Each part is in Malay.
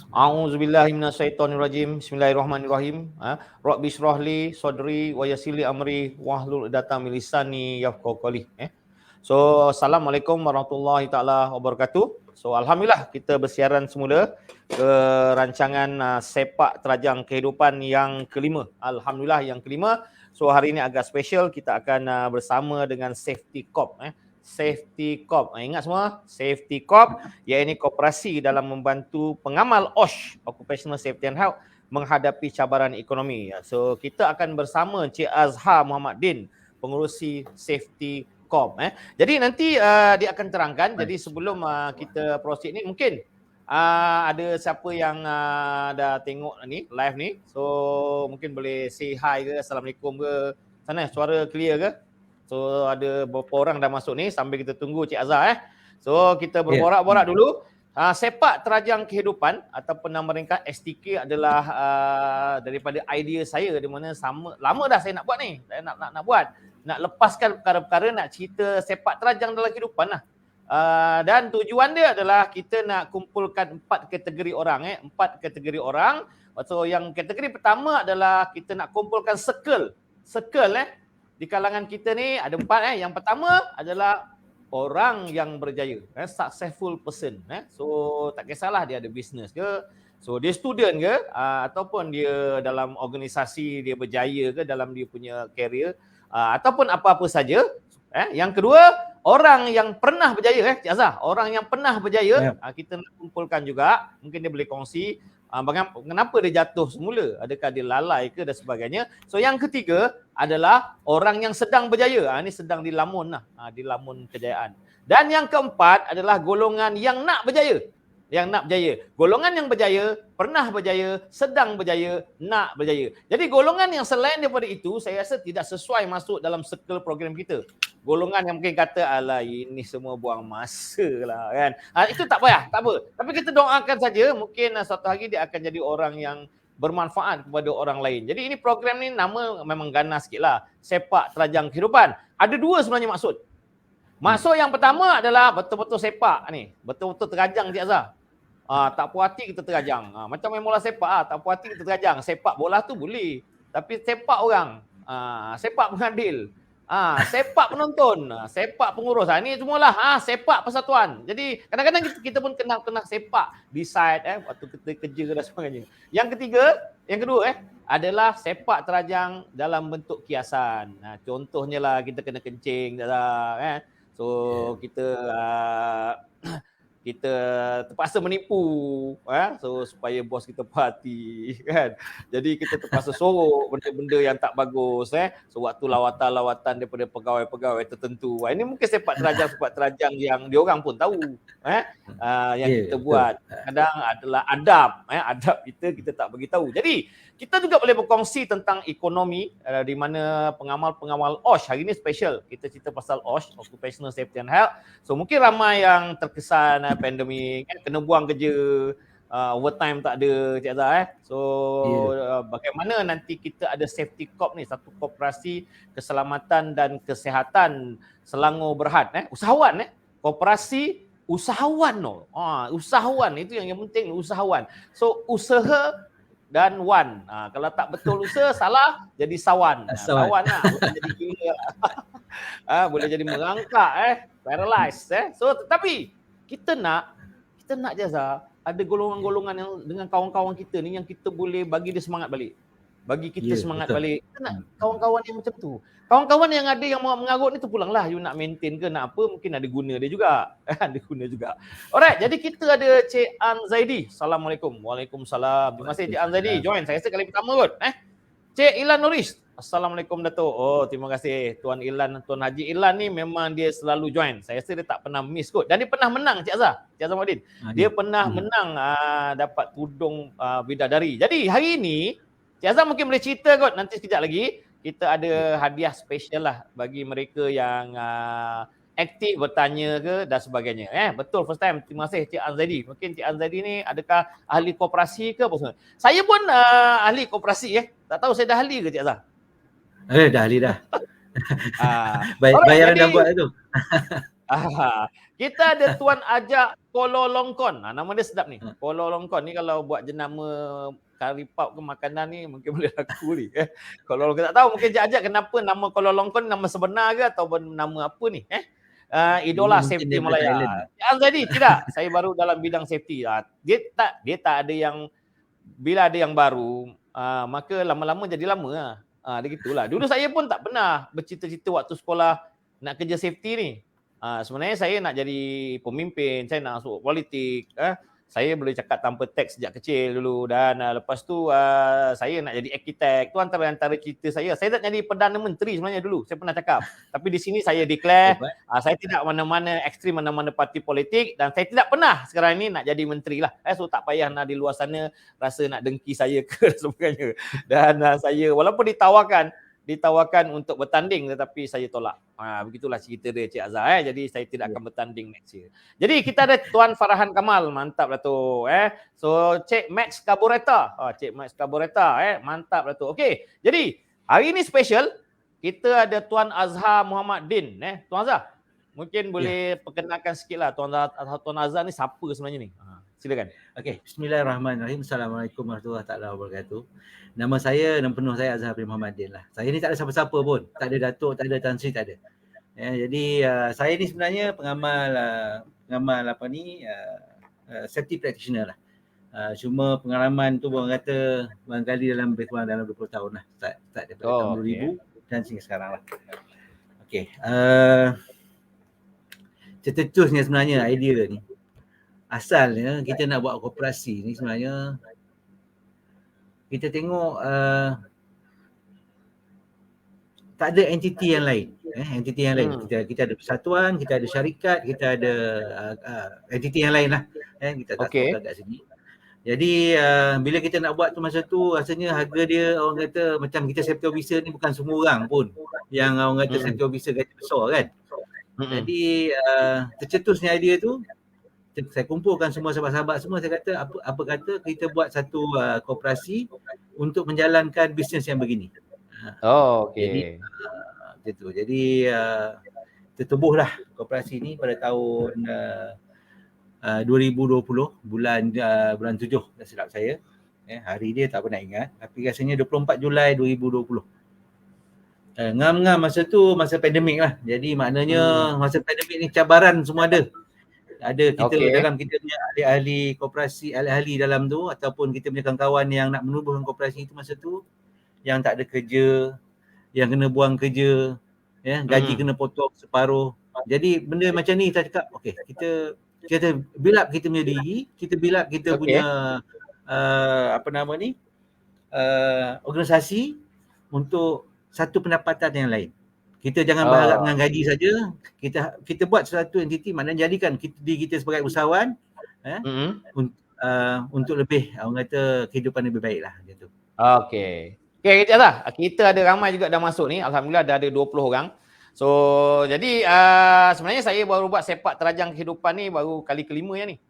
A'udzubillahi minasyaitonirrajim. Bismillahirrahmanirrahim. Rabbi shrah li sadri wa yassir li amri wahlul 'uqdatam min lisani yafqahu qawli. So, Assalamualaikum warahmatullahi taala wabarakatuh. So, alhamdulillah kita bersiaran semula ke rancangan Sepak Terajang Kehidupan yang kelima. Alhamdulillah yang kelima. So, hari ini agak special, kita akan bersama dengan Safety Corp. Safety Corp. Ingat semua, Safety Corp iaitu koperasi dalam membantu pengamal OSH, Occupational Safety and Health, menghadapi cabaran ekonomi. So kita akan bersama Cik Azhar Muhammad Din, pengurusi Safety Corp. Jadi nanti dia akan terangkan. Jadi sebelum kita proceed ni, mungkin ada siapa yang dah tengok ni live ni, so mungkin boleh say hi ke, assalamualaikum ke, sana suara clear ke? So ada beberapa orang dah masuk ni sambil kita tunggu Cik Azhar. So kita berborak-borak dulu. Sepak Terajang Kehidupan ataupun nama ringkas STK adalah daripada idea saya, di mana lama dah saya nak buat ni. Saya nak buat, nak lepaskan perkara-perkara, nak cerita sepak terajang dalam kehidupan lah. Dan tujuan dia adalah kita nak kumpulkan 4 kategori orang. 4 kategori orang. So yang kategori pertama adalah kita nak kumpulkan circle. Di kalangan kita ni ada 4. Yang pertama adalah orang yang berjaya, successful person. So tak kisahlah dia ada bisnes ke, so dia student ke, ataupun dia dalam organisasi dia berjaya ke dalam dia punya career, ataupun apa-apa saja. Yang kedua, orang yang pernah berjaya, Cik Azhar, orang yang pernah berjaya, kita nak kumpulkan juga. Mungkin dia boleh kongsi kenapa dia jatuh semula, adakah dia lalai ke dan sebagainya. So yang ketiga adalah orang yang sedang berjaya, ini sedang dilamun lah, dilamun kejayaan. Dan yang keempat adalah golongan yang nak berjaya. Golongan yang berjaya, pernah berjaya, sedang berjaya, nak berjaya. Jadi golongan yang selain daripada itu, saya rasa tidak sesuai masuk dalam circle program kita. Golongan yang mungkin kata, alah ini semua buang masa lah kan. Itu tak payah, tak apa. Tapi kita doakan saja, mungkin suatu hari dia akan jadi orang yang bermanfaat kepada orang lain. Jadi ini program ni nama memang ganas sikit lah. Sepak Terajang Kehidupan. Ada 2 sebenarnya maksud. Maksud yang pertama adalah betul-betul sepak ni. Betul-betul terajang, Cik Azhar. Tak puas hati kita terajang. Macam main bola sepak, tak puas hati kita terajang. Sepak bola tu boleh. Tapi sepak orang. Sepak pengadil. Sepak penonton, sepak pengurus. Ini semualah sepak persatuan. Jadi kadang-kadang kita pun kena sepak decide waktu kita kerja dan sebagainya. Yang kedua adalah sepak terajang dalam bentuk kiasan. Contohnya lah kita kena kencing kan. So kita terpaksa menipu, so supaya bos kita parti kan. Jadi kita terpaksa sorok benda-benda yang tak bagus, so waktu lawatan daripada pegawai-pegawai tertentu. Ini mungkin sepak terajang yang diorang pun tahu, yang kita buat. Kadang adalah adab kita tak bagi tahu. Jadi kita juga boleh berkongsi tentang ekonomi, di mana pengamal-pengamal OSH hari ini special. Kita cerita pasal OSH, Occupational Safety and Health. So mungkin ramai yang terkesan pandemik, kena buang kerja, overtime tak ada, Cik Azhar. So bagaimana nanti kita ada Safety Corp ni, satu koperasi keselamatan dan kesihatan Selangor Berhad, usahawan, koperasi usahawan. Usahawan itu yang penting, usahawan. So usaha dan wan. Kalau tak betul usaha, salah, jadi sawan. Sawan lah, bukan jadi gila. Boleh jadi merangkak, paralyzed. So tetapi kita nak Cik Azhar, ada golongan-golongan yang dengan kawan-kawan kita ni yang kita boleh bagi dia semangat balik. Bagi kita semangat balik. Kita nak kawan-kawan yang macam tu. Kawan-kawan yang ada yang mengarut ni tu pulanglah, you nak maintain ke nak apa, mungkin ada guna dia juga. Ada guna juga. Alright, jadi kita ada Cik An Zaidi. Assalamualaikum. Waalaikumsalam. Terima kasih Cik An Zaidi join. Saya rasa kali pertama kot. Cik Ilan Nuris. Assalamualaikum Dato'. Terima kasih Tuan Ilan, Tuan Haji Ilan ni memang dia selalu join. Saya rasa dia tak pernah miss kot. Dan dia pernah menang Cik Azhar Muhammad. Dia pernah menang dapat tudung bidadari. Jadi hari ini Cik Azhar mungkin boleh cerita kot, nanti sekejap lagi kita ada hadiah special lah bagi mereka yang aktif bertanya ke dan sebagainya. Betul, first time. Terima kasih Cik Anzaidi. Mungkin Cik Anzaidi ni adakah ahli koperasi ke apa semua? Saya pun ahli koperasi. Tak tahu saya dah ahli ke Cik Azhar? Dah ahli dah. Bayaran dah buat tu. Kita ada Tuan Ajak Kololongkon. Nama dia sedap ni. Kololongkon ni kalau buat jenama kari pap ke makanan ni mungkin boleh laku ni. Kololongkon tak tahu mungkin Ajak kenapa nama Kololongkon nama sebenar ke atau nama apa ni? Idola safety Malaya. Jadi tidak, saya baru dalam bidang safety. Dia tak ada yang bila ada yang baru, maka lama-lama jadi lama lah. Dia gitulah. Dulu saya pun tak pernah bercita-cita waktu sekolah nak kerja safety ni. Sebenarnya saya nak jadi pemimpin, saya nak masuk politik. Saya boleh cakap tanpa teks sejak kecil dulu dan lepas tu saya nak jadi arkitek. Tu antara cerita saya. Saya tak jadi Perdana Menteri sebenarnya dulu. Saya pernah cakap. Tapi di sini saya declare saya tidak mana-mana ekstrim mana-mana parti politik dan saya tidak pernah sekarang ini nak jadi menteri lah. So tak payah nak di luar sana rasa nak dengki saya ke sebagainya. Dan saya walaupun ditawarkan untuk bertanding tetapi saya tolak. Begitulah cerita dia Cik Azhar. Jadi saya tidak akan bertanding next year. Jadi kita ada Tuan Farhan Kamal. Mantap lah tu. So Cik Max Kabureta. Cik Max Kabureta. Mantap lah tu. Okey. Jadi hari ini special. Kita ada Tuan Azhar Muhammad Din. Tuan Azhar. Mungkin boleh perkenalkan sikit lah. Tuan Azhar ni siapa sebenarnya ni? Silakan. Okey, bismillahirrahmanirrahim. Assalamualaikum warahmatullahi wabarakatuh. Nama penuh saya Azhar bin Muhammad Din lah. Saya ni tak ada siapa-siapa pun. Tak ada datuk, tak ada Tan Sri, tak ada. Jadi saya ni sebenarnya pengamal safety practitioner lah. Cuma pengalaman tu orang kata barangkali lebih kurang dalam 20 tahun lah. Start daripada tahun 2000 dan sehingga sekarang lah. Okey. Cetusnya sebenarnya idea ni. Asalnya kita nak buat koperasi ni sebenarnya kita tengok tak ada entiti yang lain. Entiti yang lain. Kita ada persatuan, kita ada syarikat, kita ada entiti yang lain lah. Kita tak tahu kat sini. Jadi bila kita nak buat tu masa tu rasanya harga dia orang kata macam kita safety officer ni bukan semua orang pun yang orang kata safety officer gaji besar kan. Jadi tercetusnya idea tu saya kumpulkan semua sahabat-sahabat semua, saya kata apa kata kita buat satu koperasi untuk menjalankan bisnes yang begini. Okey. Jadi tertubuhlah koperasi ni pada tahun 2020 bulan 7 dah silap saya. Hari dia tak pernah ingat tapi rasanya 24 Julai 2020. Ngam-ngam masa tu masa pandemik lah. Jadi maknanya masa pandemik ni cabaran semua ada. Ada kita dalam kita punya ahli-ahli koperasi, ahli-ahli dalam tu ataupun kita punya kawan-kawan yang nak menubuhkan koperasi itu masa tu yang tak ada kerja, yang kena buang kerja, gaji kena potong separuh. Jadi benda macam ni saya cakap okey, kita build up kita punya diri, kita build up kita punya organisasi untuk satu pendapatan yang lain. Kita jangan berharap dengan gaji saja. Kita buat sesuatu entiti, maknanya jadikan diri kita sebagai usahawan untuk lebih orang kata kehidupan lebih baik lah gitu. Okey, kita ada ramai juga dah masuk ni. Alhamdulillah dah ada 20 orang. So jadi sebenarnya saya baru buat sepak terajang kehidupan ni baru kali kelima ni.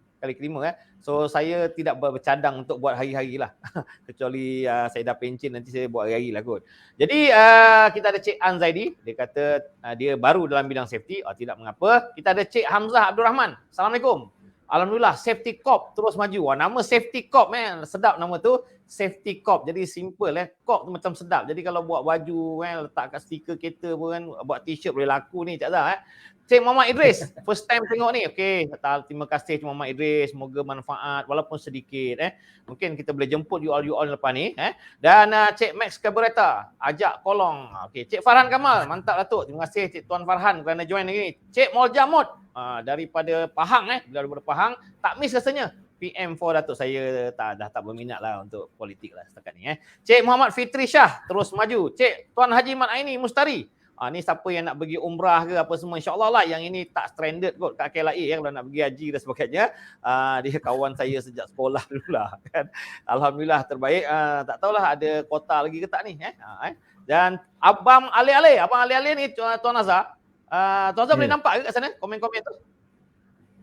So saya tidak bercadang untuk buat hari-hari lah. Kecuali saya dah pencen nanti saya buat hari-hari lah kot. Jadi kita ada Cik An Zaidi. Dia kata dia baru dalam bidang safety. Tidak mengapa. Kita ada Cik Hamzah Abdul Rahman. Assalamualaikum. Alhamdulillah Safety Corp terus maju. Nama Safety Corp sedap nama tu. Safety Corp. Jadi simple Corp tu macam sedap. Jadi kalau buat baju letak kat stiker kereta pun buat t-shirt boleh laku ni Cik Azhar. Cik Muhammad Idris, first time tengok ni. Okey, terima kasih Cik Muhammad Idris. Semoga manfaat walaupun sedikit. Mungkin kita boleh jemput you all lepas ni. Dan Cik Max Kabureta, ajak kolong. Okey, Cik Farhan Kamal, mantap Datuk. Terima kasih Cik Tuan Farhan kerana join hari ni. Cik Moljamud, daripada Pahang. Daripada Pahang, tak miss rasanya. PM4 Datuk, saya dah tak berminat lah untuk politik lah setakat ni. Cik Muhammad Fitri Shah, terus maju. Cik Tuan Haji Mat Aini Mustari. Ni siapa yang nak pergi umrah ke apa semua, insyaAllah lah. Yang ini tak stranded kot kat KLIA kalau nak pergi haji dan sebagainya. Dia kawan saya sejak sekolah dulu lah kan. Alhamdulillah terbaik. Tak tahulah ada kota lagi ke tak ni. Dan Abang Ale-Ale ni Tuan Azhar. Tuan Azhar boleh nampak ke kat sana komen-komen tu?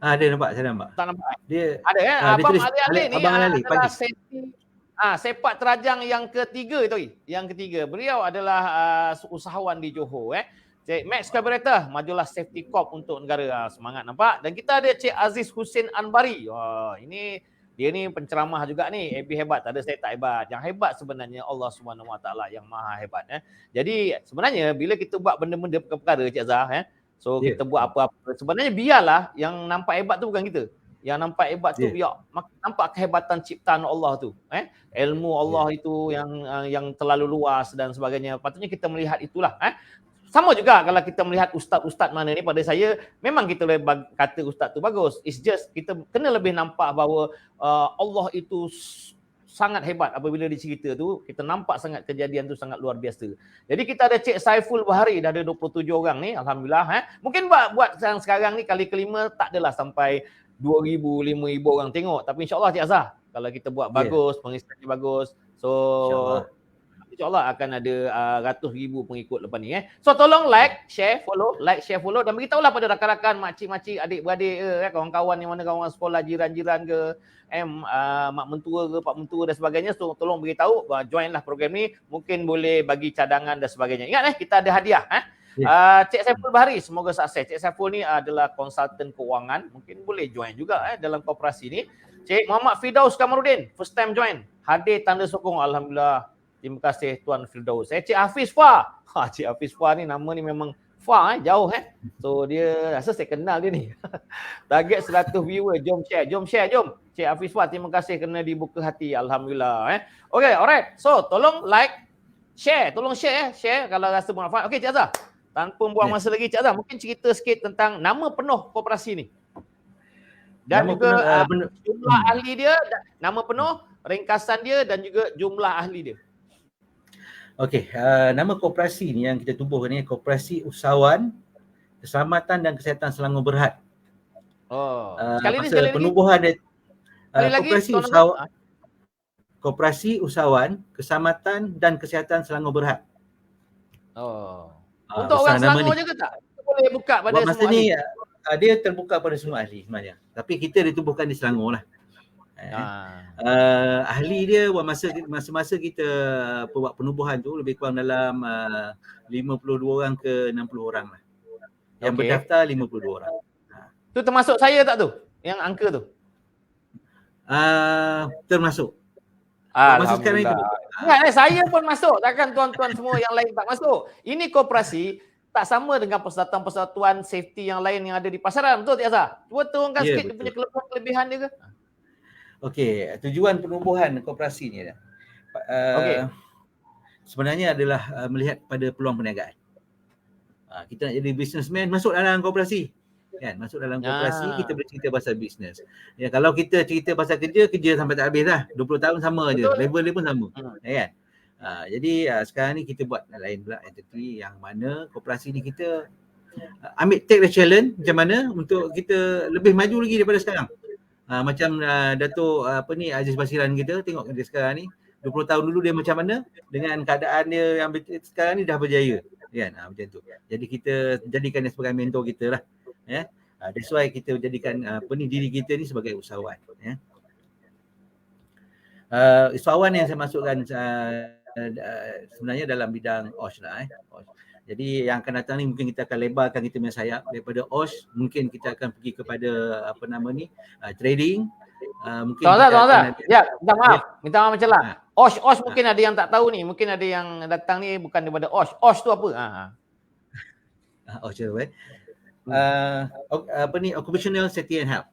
Dia nampak, saya nampak. Tak nampak. Dia Abang Ale-Ale ni adalah safety sepak terajang yang ketiga tu. Yang ketiga. Beliau adalah usahawan di Johor. Cik Max Carburetor, majulah safety corp untuk negara. Semangat nampak. Dan kita ada Cik Aziz Hussein Anbari. Wah, ini dia ni penceramah juga ni. AB hebat, tak ada saya tak hebat. Yang hebat sebenarnya Allah Subhanahu Wa Taala yang maha hebat. Jadi sebenarnya bila kita buat benda-benda perkara Cik Azhar, so kita buat apa-apa. Sebenarnya biarlah yang nampak hebat tu bukan kita. Yang nampak hebat tu biar nampak kehebatan ciptaan Allah tu. Ilmu Allah itu yang terlalu luas dan sebagainya. Patutnya kita melihat itulah. Sama juga kalau kita melihat ustaz-ustaz mana ni, pada saya memang kita boleh kata ustaz tu bagus. It's just kita kena lebih nampak bahawa Allah itu sangat hebat. Apabila dicerita tu, kita nampak sangat kejadian tu sangat luar biasa. Jadi kita ada Cik Saiful Bahari, dah ada 27 orang ni, alhamdulillah. Mungkin buat sekarang ni kali kelima tak adalah sampai 2,000, 5,000 orang tengok. Tapi insyaAllah Cik Azhar, kalau kita buat bagus, pengisiannya bagus, so InsyaAllah akan ada ratus ribu pengikut lepas ni. So tolong like, share, follow dan beritahulah pada rakan-rakan, makcik-makcik, adik-beradik kawan-kawan yang mana, kawan sekolah, jiran-jiran ke, mak mentua ke, pak mentua dan sebagainya. So tolong beritahu, joinlah program ni, mungkin boleh bagi cadangan dan sebagainya. Ingat kita ada hadiah. Cik Saiful Bahari, semoga sukses. Cik Saiful ni adalah konsultan kewangan, mungkin boleh join juga dalam koperasi ni. Cik Muhammad Firdaus Kamarudin, first time join, hadir tanda sokong, alhamdulillah. Terima kasih Tuan Firdaus. Cik Hafiz Fah. Cik Hafiz Fah ni nama ni memang Fah jauh So dia rasa saya kenal dia ni. Target 100 viewer. Jom share. Cik Hafiz Fah, terima kasih kerana dibuka hati. Alhamdulillah. Okay, alright. So tolong like, share. Tolong share. Share kalau rasa bermanfaat. Okay Cik Azhar. Tanpa buang masa lagi Cik Azhar, mungkin cerita sikit tentang nama penuh koperasi ni. Dan nama juga jumlah ahli dia, nama penuh, ringkasan dia dan juga jumlah ahli dia. Okey, nama koperasi ni yang kita tubuh ni Koperasi Usahawan Keselamatan dan Kesihatan Selangor Berhad. Sekali penubuhan dia Koperasi Usahawan Keselamatan dan Kesihatan Selangor Berhad. Untuk orang Selangor je ke tak? Kita boleh buka pada semua masa ni dia terbuka pada semua ahli sebenarnya. Tapi kita ditubuhkan di Selangor lah. Ahli dia masa-masa kita buat penubuhan tu lebih kurang dalam 52 orang ke 60 orang lah. Yang berdaftar 52 orang. Tu termasuk saya tak tu? Yang angka tu? Termasuk. Masa sekarang itu. Saya pun masuk. Takkan tuan-tuan semua yang lain tak masuk. Ini koperasi tak sama dengan persatuan-persatuan safety yang lain yang ada di pasaran. Betul Cik Azhar? Cuba turunkan sikit dia punya kelebihan dia ke? Okey, tujuan penubuhan koperasi ni sebenarnya adalah melihat pada peluang perniagaan. Kita nak jadi businessman, masuk dalam koperasi. Kan, masuk dalam koperasi kita bercerita pasal bisnes. Ya, kalau kita cerita pasal kerja sampai tak habis lah. 20 tahun sama je. Level dia pun sama. Kan? Jadi sekarang ni kita buat lain pula entity yang mana koperasi ni kita ambil take the challenge macam mana untuk kita lebih maju lagi daripada sekarang. Macam Dato' Aziz Basiran kita, tengok dia sekarang ni 20 tahun dulu dia macam mana, dengan keadaan dia yang sekarang ni dah berjaya kan, macam tu. Jadi kita jadikan dia sebagai mentor kita lah. That's why kita jadikan diri kita ni sebagai usahawan. Usahawan yang saya masukkan sebenarnya dalam bidang OSH lah. Jadi yang akan datang ni mungkin kita akan lebarkan kita punya sayap daripada OSH, mungkin kita akan pergi kepada trading. Mungkin Tuan-tuan. Ya, minta maaf macam lah. OSH mungkin ada yang tak tahu ni, mungkin ada yang datang ni bukan daripada OSH. OSH tu apa? OSH Occupational Safety and Health.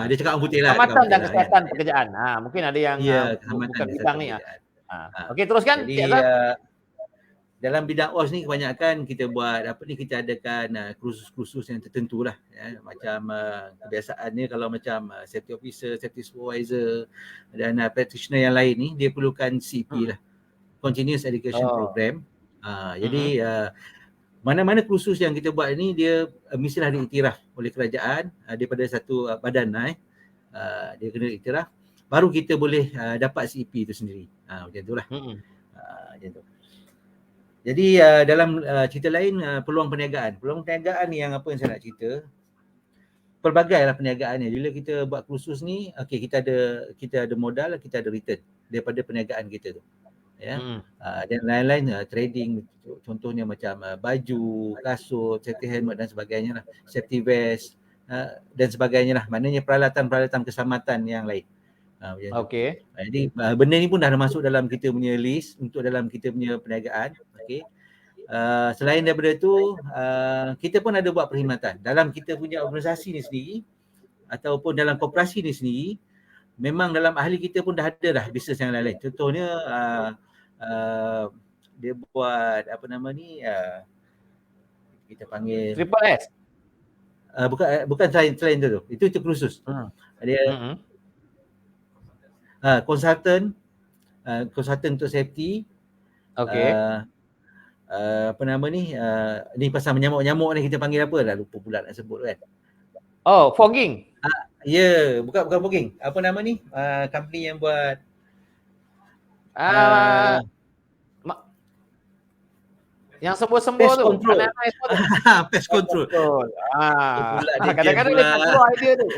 Dia cakap orang putih lah. Keselamatan dan kesihatan pekerjaan. Mungkin ada yang bukan bidang ni. Okey, teruskan. Jadi dalam bidang OSH ni kebanyakan kita buat kita adakan kursus-kursus yang tertentu lah. Macam kebiasaannya kalau macam safety officer, safety supervisor dan practitioner yang lain ni dia perlukan CEP lah. Continuous Education Program. Jadi mana-mana kursus yang kita buat ni dia mestilah diiktiraf oleh kerajaan daripada satu badan dia kena iktiraf baru kita boleh dapat CEP itu sendiri. Macam itulah. Macam tu. Jadi dalam cerita lain peluang perniagaan ni yang apa yang saya nak cerita, pelbagailah perniagaannya. Bila kita buat kursus ni, kita ada modal, kita ada return daripada perniagaan kita tu. ya. Dan lain-lain trading, contohnya macam baju, kasut, safety helmet dan sebagainya lah, safety vest dan sebagainya lah. Maknanya peralatan-peralatan keselamatan yang lain. Macam tu. Okey. Jadi benda ni pun dah masuk dalam kita punya list untuk dalam kita punya perniagaan. Okey. Selain daripada tu, kita pun ada buat perkhidmatan dalam kita punya organisasi ni sendiri ataupun dalam koperasi ni sendiri. Memang dalam ahli kita pun dah ada dah bisnes yang lain-lain. Contohnya dia buat apa nama ni, kita panggil Triple S. bukan selain tu. Itu khusus. Dia konsultan untuk safety. Okey. Apa nama ni, ni pasal menyamuk-nyamuk ni kita panggil apa dah lupa pula nak sebut kan. Oh, fogging. Ya, bukan fogging. Apa nama ni? Company yang buat yang sembur-sembur tu. Pest control. Kadang-kadang dia keluar idea tu.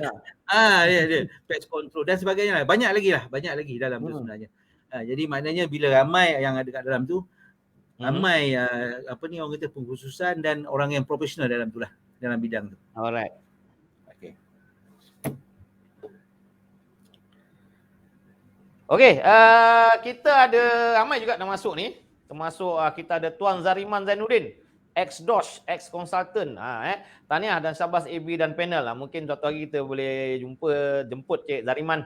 Dia pest control dan sebagainya lah. Banyak lagi dalam tu sebenarnya. Jadi maknanya bila ramai yang ada kat dalam tu, ramai apa ni orang kata pengkhususan dan orang yang profesional dalam tu lah, dalam bidang tu. Alright. Okey, kita ada ramai juga dah masuk ni. Termasuk kita ada Tuan Zariman Zainuddin, ex-DOSH, ex-consultant. Tahniah dan syabas AB dan panel lah. Mungkin suatu hari kita boleh jemput Cik Zariman.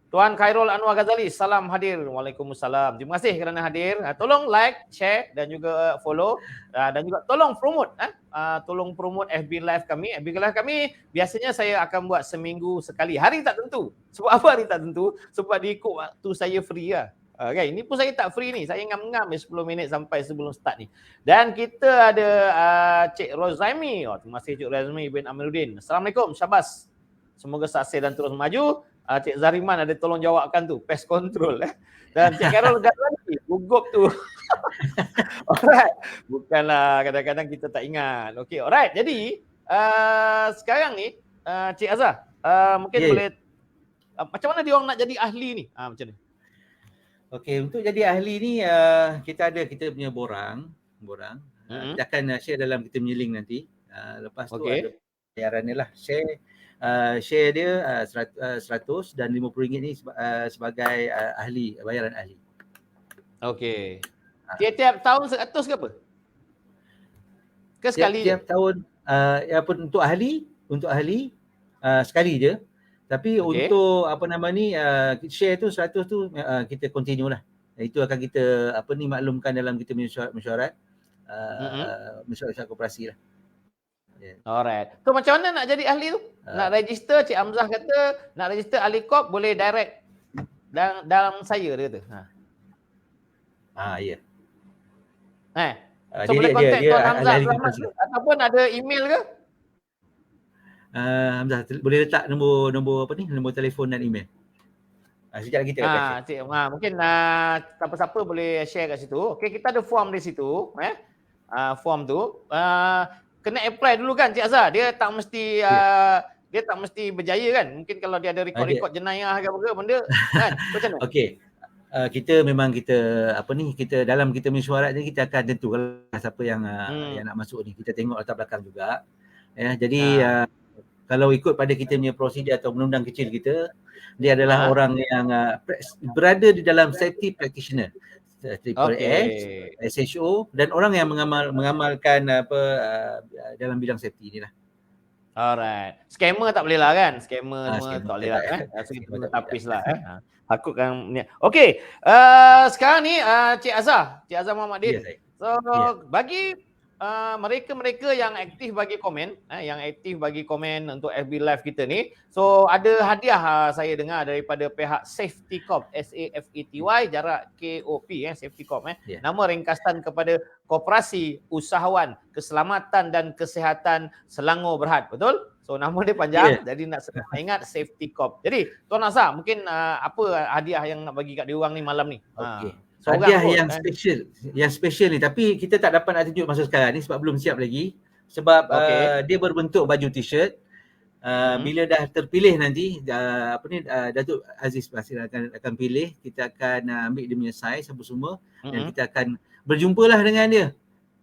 Tuan Khairul Anwar Ghazali, salam hadir. Waalaikumsalam. Terima kasih kerana hadir. Tolong like, share dan juga follow. Dan juga tolong promote. Tolong promote FB Live kami. FB Live kami biasanya saya akan buat seminggu sekali. Hari tak tentu. Sebab apa hari tak tentu? Sebab diikut waktu saya free lah. Okay, ini pun saya tak free ni. Saya ngam-ngam 10 minit sampai sebelum start ni. Dan kita ada Cik Rozaimi. Terima kasih Cik Rozaimi bin Amiruddin. Assalamualaikum, syabas. Semoga sukses dan terus maju. Cik Zariman ada tolong jawabkan tu, pest control. Dan Cik Carol Ghazali, gugup tu. Alright. Bukanlah kadang-kadang kita tak ingat. Okay, alright. Jadi, sekarang ni, Cik Azhar, mungkin boleh, macam mana dia orang nak jadi ahli ni? Macam ni. Okey, untuk jadi ahli ni kita punya borang. Kita akan share dalam kita punya link nanti. Lepas tu ada bayaran ni lah. Share dia 100 dan RM50 ni sebagai ahli, bayaran ahli. Okey. Tiap tahun 100 ke apa? Ke sekali? Tiap tahun untuk ahli sekali je. Tapi untuk apa nama ni, share tu 100 tu kita continue lah. Itu akan kita maklumkan dalam kita mesyuarat koperasi lah. Alright. So macam mana nak jadi ahli tu? Nak register, Cik Hamzah kata nak register ahli corp boleh direct dalam saya dia kata. Ya. So boleh contact Tuan Hamzah ataupun ada email ke? Hamzah boleh letak nombor telefon dan email. Sekejap lagi kita akan share. Mungkin siapa-siapa boleh share kat situ. Okey, kita ada form di situ, form tu. Kena apply dulu kan Cik Azhar. Dia tak mesti berjaya kan. Mungkin kalau dia ada rekod-rekod jenayah ke apa benda kan. Macam mana? Okey. Kita kita dalam kita mesyuarat ni kita akan tentukan siapa yang nak masuk ni. Kita tengok latar belakang juga. Jadi kalau ikut pada kita punya prosedur atau undang-undang kecil kita, dia adalah orang yang berada di dalam safety practitioner, Triple S, SHO dan orang yang mengamalkan dalam bidang safety ni lah. Alright. Scammer tak boleh lah kan? Scammer tak boleh lah kan? Kita kena tapis lah Takutkan ni. Okey. Sekarang ni Cik Azhar Muhammad Din. So bagi mereka-mereka yang aktif bagi komen untuk FB Live kita ni. So ada hadiah saya dengar daripada pihak Safety Corp, SAFETY, jarak KOP, Safety Corp. Nama ringkasan kepada Koperasi Usahawan Keselamatan dan Kesihatan Selangor Berhad. Betul? So nama dia panjang, jadi nak ingat Safety Corp. Jadi Tuan Azhar, mungkin apa hadiah yang nak bagi kat diorang ni malam ni? Okey. Hadiah yang special ni, tapi kita tak dapat nak tunjuk masa sekarang ni sebab belum siap lagi. Sebab dia berbentuk baju t-shirt. Bila dah terpilih nanti Datuk Aziz Basir akan pilih, kita akan ambil dia punya size apa semua dan kita akan berjumpalah dengan dia.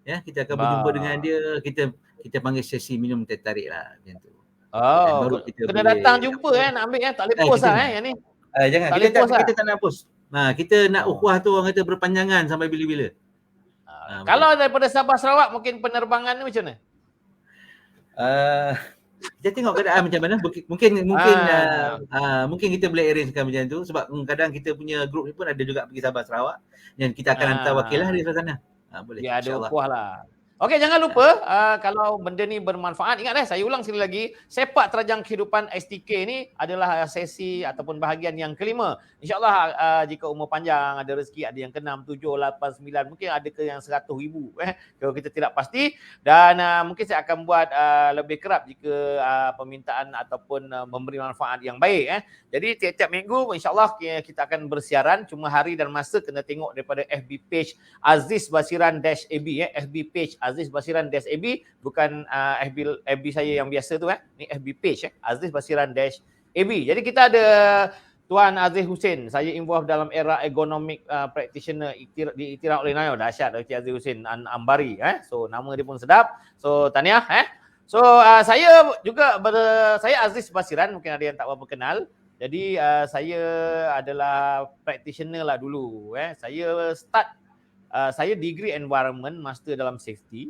Ya, kita akan berjumpa dengan dia, kita panggil sesi minum teh tarik lah macam tu. Dan baru kita kena boleh datang jumpa nak ambil tak boleh post lah yang ni. Jangan, kita tak nak post. Kita nak ukhuwah tu orang kata berpanjangan sampai bila-bila. Kalau daripada Sabah Sarawak mungkin penerbangan ni macam mana? Kita tengok keadaan macam mana. Mungkin kita boleh arrangekan macam tu sebab kadang kita punya group ni pun ada juga pergi Sabah Sarawak dan kita akan hantar wakil lah di sana. Boleh. Ya, ada ukhuwah lah. Okey, jangan lupa kalau benda ni bermanfaat, ingat saya ulang sekali lagi, sepak terjang kehidupan STK ni adalah sesi ataupun bahagian yang kelima. InsyaAllah jika umur panjang, ada rezeki, ada yang ke-6, 7, 8, 9, mungkin ada ke yang 100,000 kalau kita tidak pasti. Dan mungkin saya akan buat lebih kerap jika permintaan ataupun memberi manfaat yang baik. Jadi tiap-tiap minggu insyaAllah kita akan bersiaran, cuma hari dan masa kena tengok daripada FB page Aziz Basiran-AB FB page Aziz Basiran-AB, bukan FB saya yang biasa tu ni FB page Aziz Basiran-AB. Jadi kita ada Tuan Aziz Hussein, saya involved dalam era economic practitioner diiktiraf oleh NAYO. Dahsyat Dr. Aziz Hussein Ambari so nama dia pun sedap. So tahniah So saya juga saya Aziz Basiran, mungkin ada yang tak berapa kenal. Jadi saya adalah practitioner lah dulu saya degree environment, master dalam safety.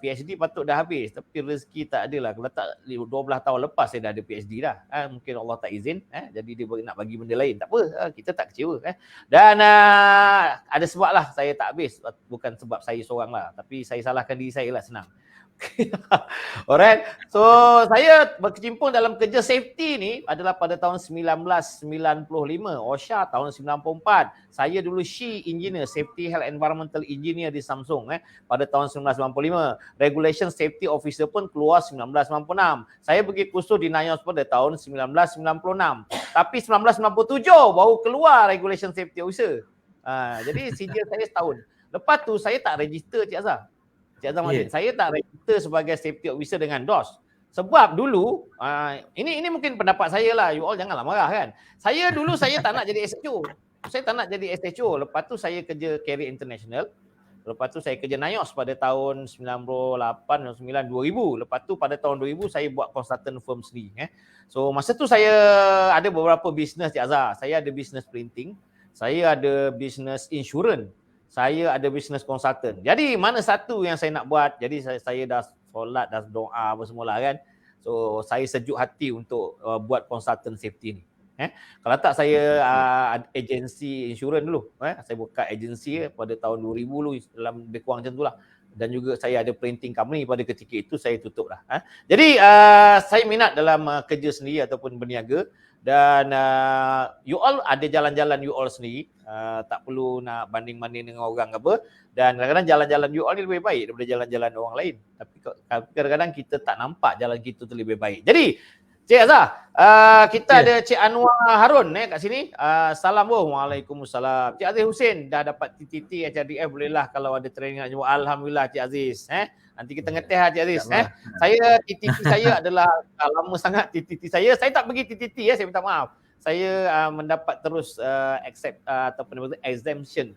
PhD patut dah habis tapi rezeki tak ada lah. Kalau tak 12 tahun lepas saya dah ada PhD dah. Mungkin Allah tak izin jadi dia nak bagi benda lain. Tak apa, kita tak kecewa Dan ada sebab lah saya tak habis. Bukan sebab saya seorang lah, tapi saya salahkan diri saya lah, senang. Alright. So saya berkecimpung dalam kerja safety ni adalah pada tahun 1995, OSHA tahun 94. Saya dulu SHE engineer, Safety Health Environmental Engineer di Samsung pada tahun 1995. Regulation Safety Officer pun keluar 1996. Saya pergi kursus di NIOS pada tahun 1996. Tapi 1997 baru keluar Regulation Safety Officer. Jadi senior saya setahun. Lepas tu saya tak register Cik Azhar. Cik Azhar saya tak register sebagai safety officer dengan DOS. Sebab dulu, ini mungkin pendapat saya lah, you all janganlah marah kan. Saya tak nak jadi SHO. Saya tak nak jadi SHO. Lepas tu saya kerja Carrier International. Lepas tu saya kerja NIOS pada tahun 98, 99, 2000. Lepas tu pada tahun 2000 saya buat consultant firm sendiri. So masa tu saya ada beberapa bisnes Cik Azhar. Saya ada bisnes printing. Saya ada bisnes insurans. Saya ada business consultant. Jadi mana satu yang saya nak buat? Jadi saya dah solat, dah doa apa semualah kan. So saya sejuk hati untuk buat consultant safety ni. Kalau tak saya agensi insurans dulu. Saya buka agensi pada tahun 2000 dulu, dalam lebih kurang macam itulah. Dan juga saya ada printing company pada ketika itu, saya tutup lah. Jadi saya minat dalam kerja sendiri ataupun berniaga. Dan you all ada jalan-jalan you all sendiri, tak perlu nak banding-banding dengan orang apa. Dan kadang-kadang jalan-jalan you all ni lebih baik daripada jalan-jalan orang lain. Tapi kadang-kadang kita tak nampak jalan kita tu lebih baik. Jadi Cik Azhar, kita ada Cik Anwar Harun kat sini. Assalamualaikum. Waalaikumsalam. Cik Aziz Hussein dah dapat TTT HRDF, bolehlah kalau ada training nak jumpa. Alhamdulillah Cik Aziz. Nanti kita ngeteh lah Cik Aziz. Saya TTT saya adalah lama sangat TTT saya. Saya tak pergi TTT saya minta maaf. Saya mendapat terus accept ataupun exemption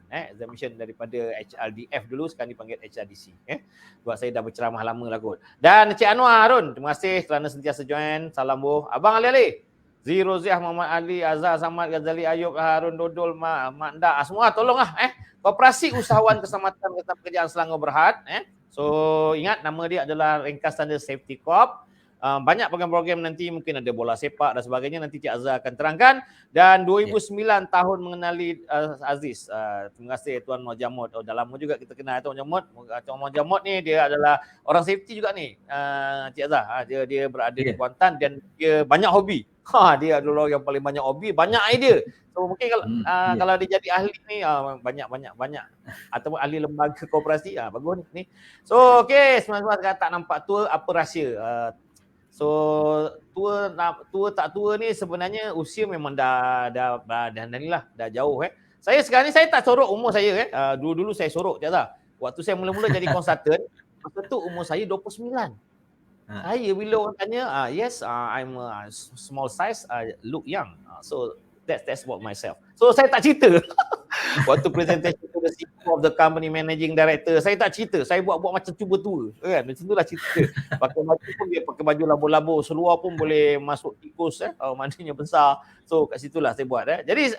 daripada HRDF dulu, sekarang dipanggil HRDC. Sebab saya dah berceramah lama lah kot. Dan Cik Anwar Harun, terima kasih kerana sentiasa join. Salam boh. Abang Ali, Zero Ziah, Muhammad Ali, Azhar Samad, Ghazali Ayub, Harun Dodol, Mak Nda, semua tolonglah. Koperasi Usahawan Keselamatan Kerjaan Selangor Berhad. So ingat nama dia adalah Ringkas Standard Safety Corp. Banyak program-program nanti, mungkin ada bola sepak dan sebagainya, nanti Cik Azhar akan terangkan. Dan 2009 tahun mengenali Aziz. Terima kasih Tuan Mojamud. Dah lama juga kita kenal Tuan Mojamud. Tuan Mojamud ni dia adalah orang safety juga ni, Cik Azhar. Dia berada di Kuantan dan dia banyak hobi. Dia adalah orang yang paling banyak hobi, banyak idea. So mungkin kalau dia jadi ahli ni banyak ataupun ahli lembaga koperasi, bagus ni. So okey, semasa tak nampak tua, apa rahsia? So tua tak tua ni sebenarnya usia memang dah jauh. Saya sekarang ni saya tak sorok umur saya. Dulu saya sorok je lah. Waktu saya mula-mula jadi konsultan, masa tu umur saya 29. Saya bila orang tanya, yes, I'm a small size, look young. So that's about myself. So saya tak cerita. Waktu presentation to the CEO of the company managing director, saya tak cerita. Saya buat macam cuba tua. Kan? Macam itulah cerita. Pakai baju pun dia pakai baju labo-labo. Seluar pun boleh masuk tikus. Maknanya besar. So kat situlah saya buat. Jadi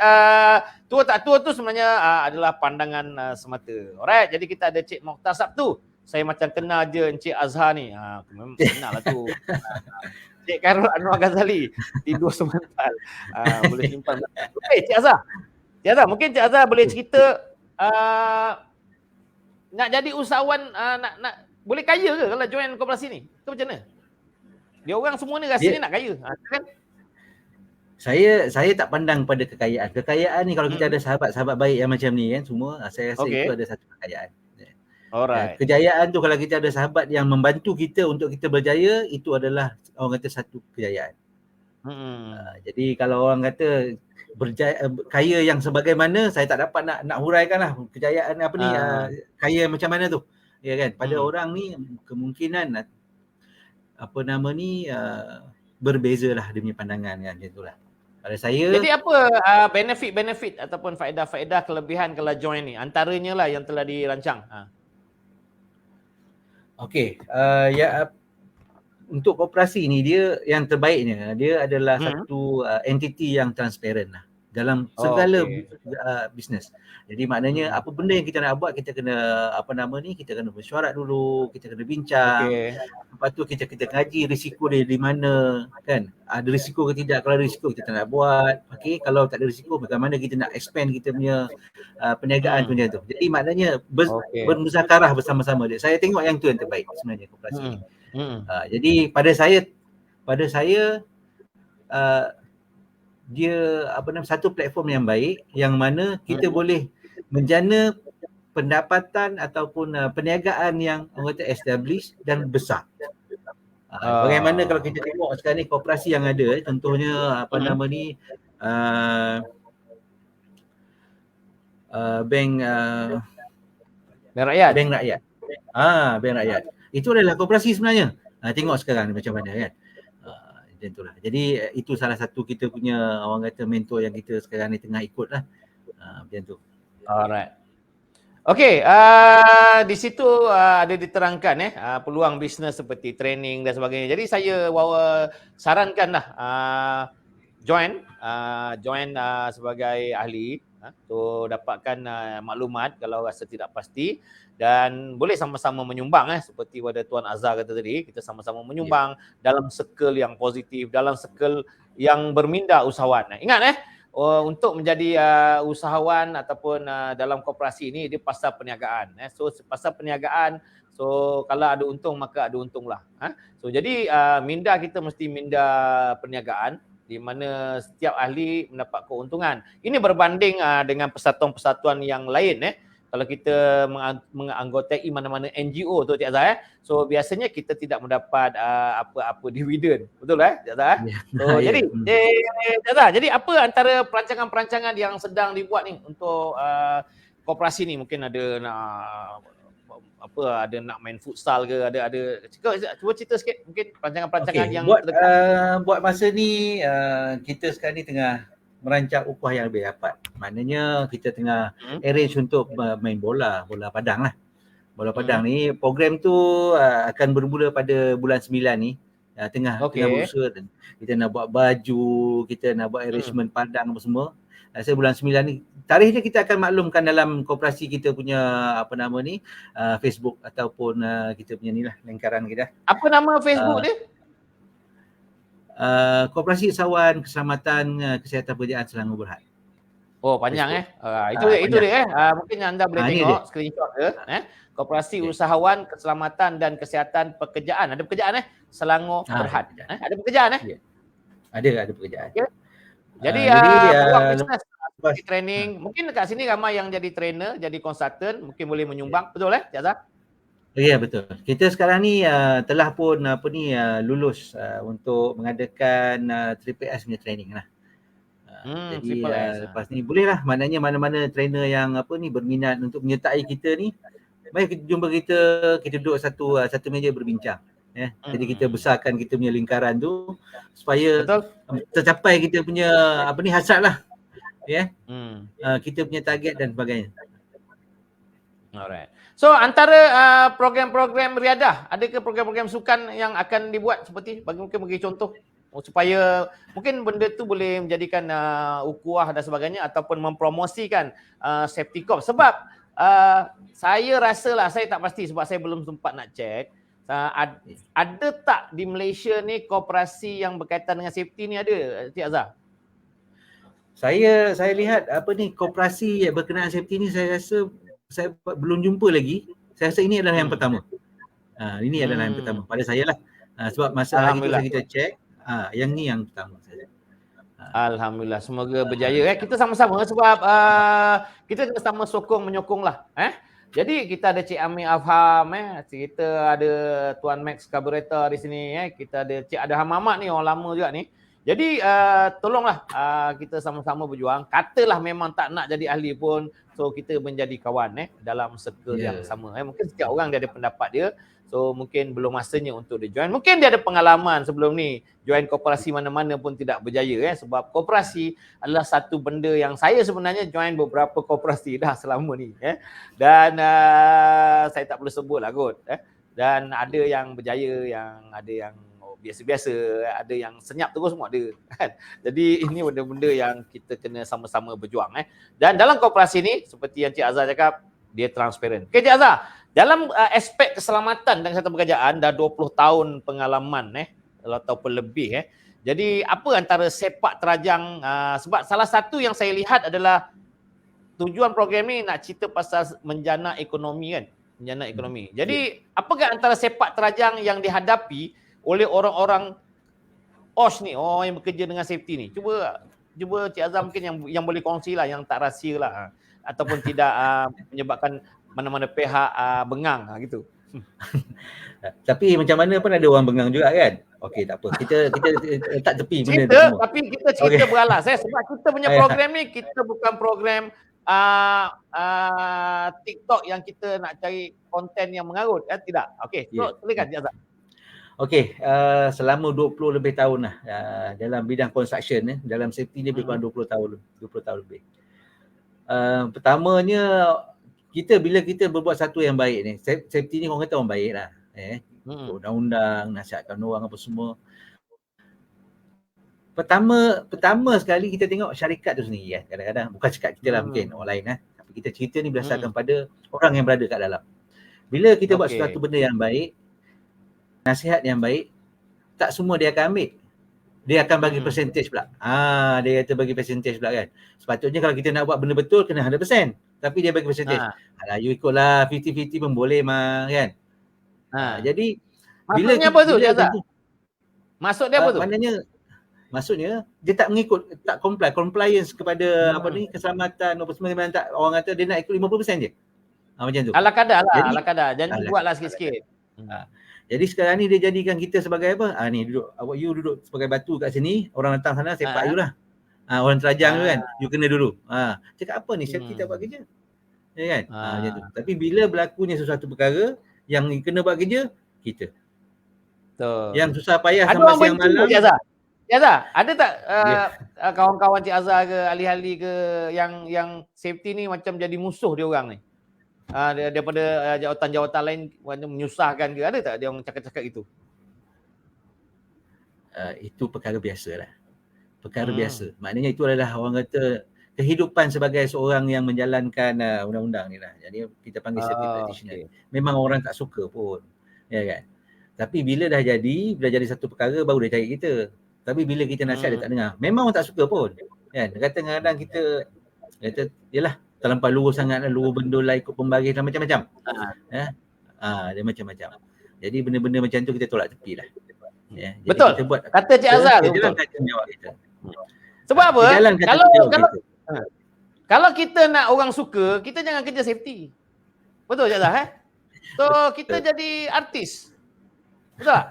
tua tak tua tu sebenarnya adalah pandangan semata. Alright. Jadi kita ada Cik Mokhtar Sabtu. Saya macam kenal je Encik Azhar ni. Memang kenal lah tu. Cik Khairul Anwar Ghazali. Tidur semental. Boleh simpan. Okay, Cik Azhar. Cik Azhar, mungkin Cik Azhar boleh cerita nak jadi usahawan, nak boleh kaya ke kalau join koperasi ni? Itu macam mana? Dia orang semua ni rasanya nak kaya. Kan? Saya tak pandang pada kekayaan. Kekayaan ni kalau kita ada sahabat-sahabat baik yang macam ni kan semua, saya rasa itu ada satu kekayaan. Alright. Kejayaan tu kalau kita ada sahabat yang membantu kita untuk kita berjaya, itu adalah orang kata satu kejayaan. Jadi kalau orang kata kaya yang sebagaimana, saya tak dapat nak huraikan lah kejayaan apa ni, kaya macam mana tu, ya kan? Pada orang ni kemungkinan apa nama ni berbezalah dia punya pandangan kan, macam itulah. Pada saya. Jadi apa benefit ataupun faedah kelebihan kalau join ni? Antaranya lah yang telah dirancang. Okey, untuk koperasi ni dia yang terbaiknya dia adalah satu entiti yang transparent lah dalam segala bisnes. Jadi maknanya apa benda yang kita nak buat, kita kena kita kena mesyuarat dulu, kita kena bincang. Lepas tu kita kaji risiko dia di mana kan. Ada risiko ke tidak, kalau ada risiko kita tak nak buat. Okey, kalau tak ada risiko bagaimana kita nak expand kita punya perniagaan tu macam tu. Jadi maknanya bermuzakarah bersama-sama dia. Saya tengok yang tu yang terbaik sebenarnya koperasi ni. Jadi pada saya dia satu platform yang baik yang mana kita boleh menjana pendapatan ataupun perniagaan yang orang kata established dan besar. Bagaimana kalau kita tengok sekarang ni koperasi yang ada, contohnya bank rakyat. Bank rakyat. Itu adalah koperasi sebenarnya. Tengok sekarang ni macam mana kan. Macam itulah. Jadi itu salah satu kita punya orang kata mentor yang kita sekarang ni tengah ikut lah. Macam tu. Alright. Okey, di situ ada diterangkan peluang bisnes seperti training dan sebagainya. Jadi saya sarankanlah join sebagai ahli tu dapatkan maklumat kalau rasa tidak pasti, dan boleh sama-sama menyumbang seperti pada Tuan Azhar kata tadi, kita sama-sama menyumbang dalam circle yang positif, dalam circle yang berminda usahawan. Ingat untuk menjadi usahawan ataupun dalam koperasi ini dia pasal perniagaan. So pasal perniagaan, so kalau ada untung maka ada untunglah. So jadi minda kita mesti minda perniagaan di mana setiap ahli mendapat keuntungan. Ini berbanding dengan persatuan-persatuan yang lain kalau kita menganggotai mana-mana NGO tu Cik Azhar so biasanya kita tidak mendapat apa-apa dividen. Betul Cik Azhar? So jadi Cik Azhar, jadi apa antara perancangan-perancangan yang sedang dibuat ni untuk koperasi ni? Mungkin ada nak main futsal ke, ada cuba cerita sikit mungkin perancangan-perancangan yang buat masa ni kita sekarang ni tengah merancang upah yang lebih dapat. Maknanya kita tengah arrange untuk main bola padang lah. Bola padang ni program tu akan bermula pada bulan 9 ni. Tengah berusaha, kita nak buat baju, kita nak buat arrangement padang apa semua. Saya bulan 9 ni tarikh dia kita akan maklumkan dalam koperasi kita punya Facebook ataupun kita punya ni lah lingkaran kita. Apa nama Facebook dia? Koperasi Usahawan Keselamatan Kesihatan Pekerjaan Selangor Berhad. Oh panjang itu dia mungkin anda boleh tengok screenshot dia Koperasi Usahawan Keselamatan dan Kesihatan Pekerjaan. Ada pekerjaan Selangor Berhad. Ada pekerjaan Ada pekerjaan. Jadi bisnes training, mungkin dekat sini ramai yang jadi trainer, jadi konsultan, mungkin boleh menyumbang. Betul Cik Azhar? Ya betul. Kita sekarang ni telah pun lulus untuk mengadakan SSS punya training lah. Jadi lepas ni boleh lah, maknanya mana-mana trainer yang berminat untuk menyertai kita ni, mari kita jumpa kita duduk satu meja berbincang. Jadi kita besarkan kita punya lingkaran tu supaya Betul? tercapai kita punya hasrat lah. Kita punya target dan sebagainya. Alright. So antara program-program riadah, adakah program-program sukan yang akan dibuat seperti bagi contoh supaya mungkin benda tu boleh menjadikan ukhuwah dan sebagainya ataupun mempromosikan safety corps, sebab saya rasalah, saya tak pasti sebab saya belum sempat nak check, ada tak di Malaysia ni koperasi yang berkaitan dengan safety ni, ada Cik Azhar? Saya lihat koperasi yang berkenaan safety ni, saya rasa saya belum jumpa lagi. Saya rasa ini adalah yang pertama. Ini adalah yang pertama pada saya lah. Sebab masa hari tu kita check, yang ni yang pertama saya. Alhamdulillah, semoga berjaya. Kita sama-sama sebab kita sama sokong menyokong lah. Jadi kita ada Cik Amir Afham, kita ada Tuan Max Carburetor di sini, kita ada Cik Adham Ahmad ni, orang lama juga ni. Jadi tolonglah kita sama-sama berjuang. Katalah memang tak nak jadi ahli pun, so kita menjadi kawan dalam circle yang sama. Mungkin setiap orang dia ada pendapat dia. So mungkin belum masanya untuk dia join. Mungkin dia ada pengalaman sebelum ni join koperasi mana-mana pun tidak berjaya sebab koperasi adalah satu benda yang saya sebenarnya join beberapa koperasi dah selama ni dan saya tak perlu sebut lah kot dan ada yang berjaya, yang ada yang biasa-biasa, ada yang senyap terus, semua ada kan. Jadi ini benda-benda yang kita kena sama-sama berjuang Dan dalam koperasi ni seperti yang Cik Azhar cakap, dia transparent. Okay Cik Azhar, dalam aspek keselamatan dan kesihatan pekerjaan dah 20 tahun pengalaman ataupun lebih Jadi apa antara sepak terajang sebab salah satu yang saya lihat adalah tujuan program ni nak cerita pasal menjana ekonomi kan, menjana ekonomi. Jadi apakah antara sepak terajang yang dihadapi oleh orang-orang OSH ni, orang yang bekerja dengan safety ni? Cuba Cik Azhar mungkin yang boleh kongsi lah, yang tak rahsia lah ataupun tidak menyebabkan mana-mana pihak bengang gitu. Tapi macam mana pun ada orang bengang juga kan. Okey, tak apa. Kita letak tepi benda tu semua. Tapi kita cerita beralas sebab kita punya program ni kita bukan program TikTok yang kita nak cari konten yang mengarut tidak. Okey, so silakan Cik Azhar. Okey, selama 20 lebih tahun lah dalam bidang construction dalam safety ni lebih kurang 20 tahun lebih. Pertamanya bila kita berbuat satu yang baik ni, safety ni orang kata orang baik lah undang-undang, nasihatkan orang apa semua. Pertama sekali kita tengok syarikat tu sendiri kadang-kadang bukan cakap kita lah, mungkin orang lain tapi kita cerita ni berdasarkan pada orang yang berada kat dalam. Bila kita buat sesuatu benda yang baik, nasihat yang baik, tak semua dia akan ambil. Dia akan bagi percentage pula. Dia kata bagi percentage pula kan. Sepatutnya kalau kita nak buat benda betul kena 100%. Tapi dia bagi percentage. Alah, you ikutlah 50-50 pun boleh mah kan. Jadi maksudnya apa tu Cik Azhar? Maksud dia apa tu? Maksudnya dia tak mengikut, tak compliance kepada keselamatan apa semua. Memang tak, orang kata dia nak ikut 50% je. Macam tu. Ala kadar lah, ala kadar. Jangan buatlah sikit-sikit. Jadi sekarang ni dia jadikan kita sebagai apa? Ni duduk, you duduk sebagai batu kat sini, orang datang sana sepak you lah. Orang terajang tu kan, you kena dulu. Cakap apa ni, safety tak buat kerja. Ya kan? Macam tu. Tapi bila berlakunya sesuatu perkara yang kena buat kerja, kita. Betul. Yang susah payah sampai siang malam. Cik Azhar, ada tak kawan-kawan Cik Azhar ke, ahli-ahli ke yang safety ni macam jadi musuh dia orang ni? Daripada jawatan-jawatan lain menyusahkan ke, ada tak dia orang cakap-cakap gitu? Itu perkara biasa lah. Perkara biasa. Maknanya itu adalah orang kata kehidupan sebagai seorang yang menjalankan undang-undang ni lah. Jadi kita panggil safety practitioner. Memang orang tak suka pun. Ya kan? Tapi bila dah jadi satu perkara baru dia cari kita. Tapi bila kita nasihat dia tak dengar. Memang orang tak suka pun. Kan? Kadang-kadang kita kata, yalah, terlampau luruh sangat lah, luruh bendul lah, ikut pembaris lah, macam-macam. Dia macam-macam. Jadi benda-benda macam tu kita tolak tepi lah. Jadi betul. Kita buat, kata Cik Azhar tu betul. Sebab apa? Kalau kita nak orang suka, kita jangan kerja safety. Betul Cik Azhar So kita jadi artis. Betul tak?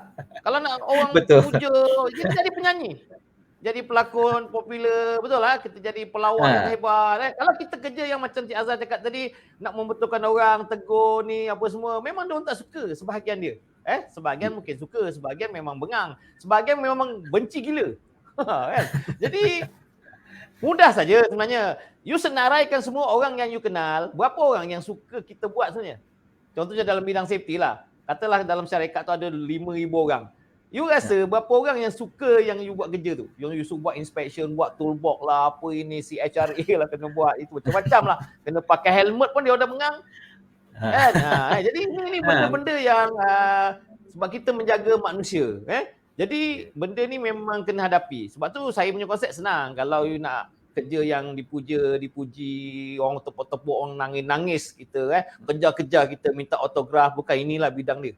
Kalau nak orang puja, kita jadi penyanyi. Jadi pelakon popular, betul lah, kita jadi pelawak yang hebat Kalau kita kerja yang macam Cik Azhar cakap tadi, nak membetulkan orang, tegur ni apa semua, memang dia orang tak suka sebahagian dia. Sebahagian mungkin suka, sebahagian memang bengang, sebahagian memang benci gila. Kan? Jadi mudah saja sebenarnya. You senaraikan semua orang yang you kenal, berapa orang yang suka kita buat sebenarnya. Contohnya dalam bidang safety lah. Katalah dalam syarikat tu ada 5,000 orang. You rasa berapa orang yang suka yang you buat kerja tu? Yang you suka buat inspection, buat toolbox lah, apa ini, CHRA lah kena buat, itu macam-macam lah. Kena pakai helmet pun dia udah mengang. Kan? Jadi ini benda-benda yang sebab kita menjaga manusia. Jadi benda ni memang kena hadapi. Sebab tu saya punya konsep senang. Kalau you nak kerja yang dipuji, orang tepuk-tepuk, orang nangis-nangis kita, kejar-kejar kita minta autograf, bukan inilah bidang dia.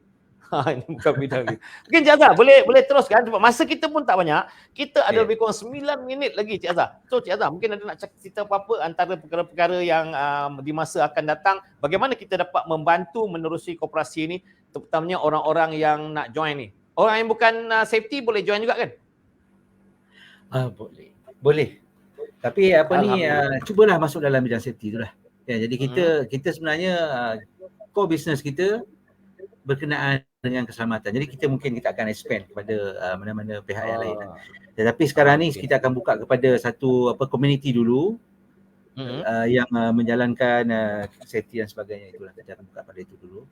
Ini bukan bidang dia. Mungkin Cik Azhar boleh teruskan sebab masa kita pun tak banyak. Kita ada lebih kurang 9 minit lagi Cik Azhar. So Cik Azhar mungkin ada nak cerita apa-apa antara perkara-perkara yang di masa akan datang, bagaimana kita dapat membantu menerusi koperasi ini, terutamanya orang-orang yang nak join ni. Orang yang bukan safety boleh join juga kan? Boleh. Tapi cubalah masuk dalam bidang safety tu lah. Ya, jadi kita sebenarnya core business kita berkenaan dengan keselamatan. Jadi kita akan expand kepada mana-mana pihak yang lain. Tetapi sekarang ni kita akan buka kepada satu community dulu yang menjalankan safety dan sebagainya, itulah kita akan buka pada itu dulu.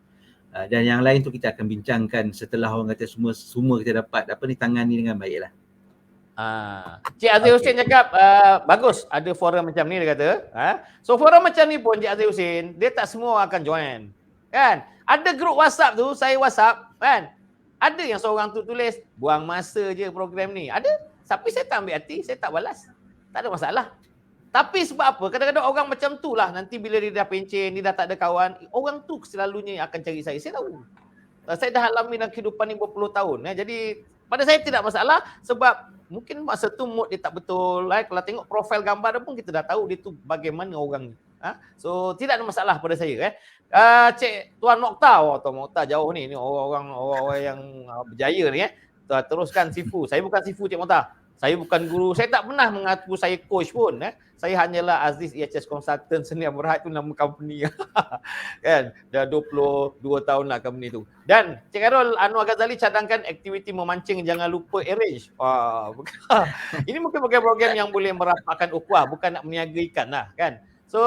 Dan yang lain tu kita akan bincangkan setelah orang kata semua kita dapat tangani dengan baiklah. Cik Aziz Hussein cakap bagus ada forum macam ni, dia kata. So forum macam ni pun Cik Aziz Hussein, dia tak semua akan join. Kan? Ada grup WhatsApp tu, saya WhatsApp kan. Ada yang seorang tu tulis buang masa je program ni. Ada. Tapi saya tak ambil hati, saya tak balas. Tak ada masalah. Tapi sebab apa? Kadang-kadang orang macam tu lah, nanti bila dia dah pencen, dia dah tak ada kawan, orang tu selalunya akan cari saya. Saya tahu. Saya dah alami dalam kehidupan ni berpuluh tahun. Jadi pada saya tidak masalah sebab mungkin masa tu mood dia tak betul. Kalau tengok profil gambar dia pun kita dah tahu dia tu bagaimana orang ni. So tidak ada masalah pada saya. Cik Tuan Mokhtar, Tuan Mokhtar jauh ni orang yang berjaya ni. Teruskan Sifu. Saya bukan Sifu Cik Mokhtar. Saya bukan guru. Saya tak pernah mengaku saya coach pun. Saya hanyalah Aziz EHS Consultant Seni Berhad, itu nama company. Kan? Dah 22 tahun lah company tu. Dan Cik Khairul Anwar Ghazali cadangkan aktiviti memancing jangan lupa arrange. Ini mungkin program yang boleh merapatkan ukhuwah, bukan nak meniaga ikan lah kan. So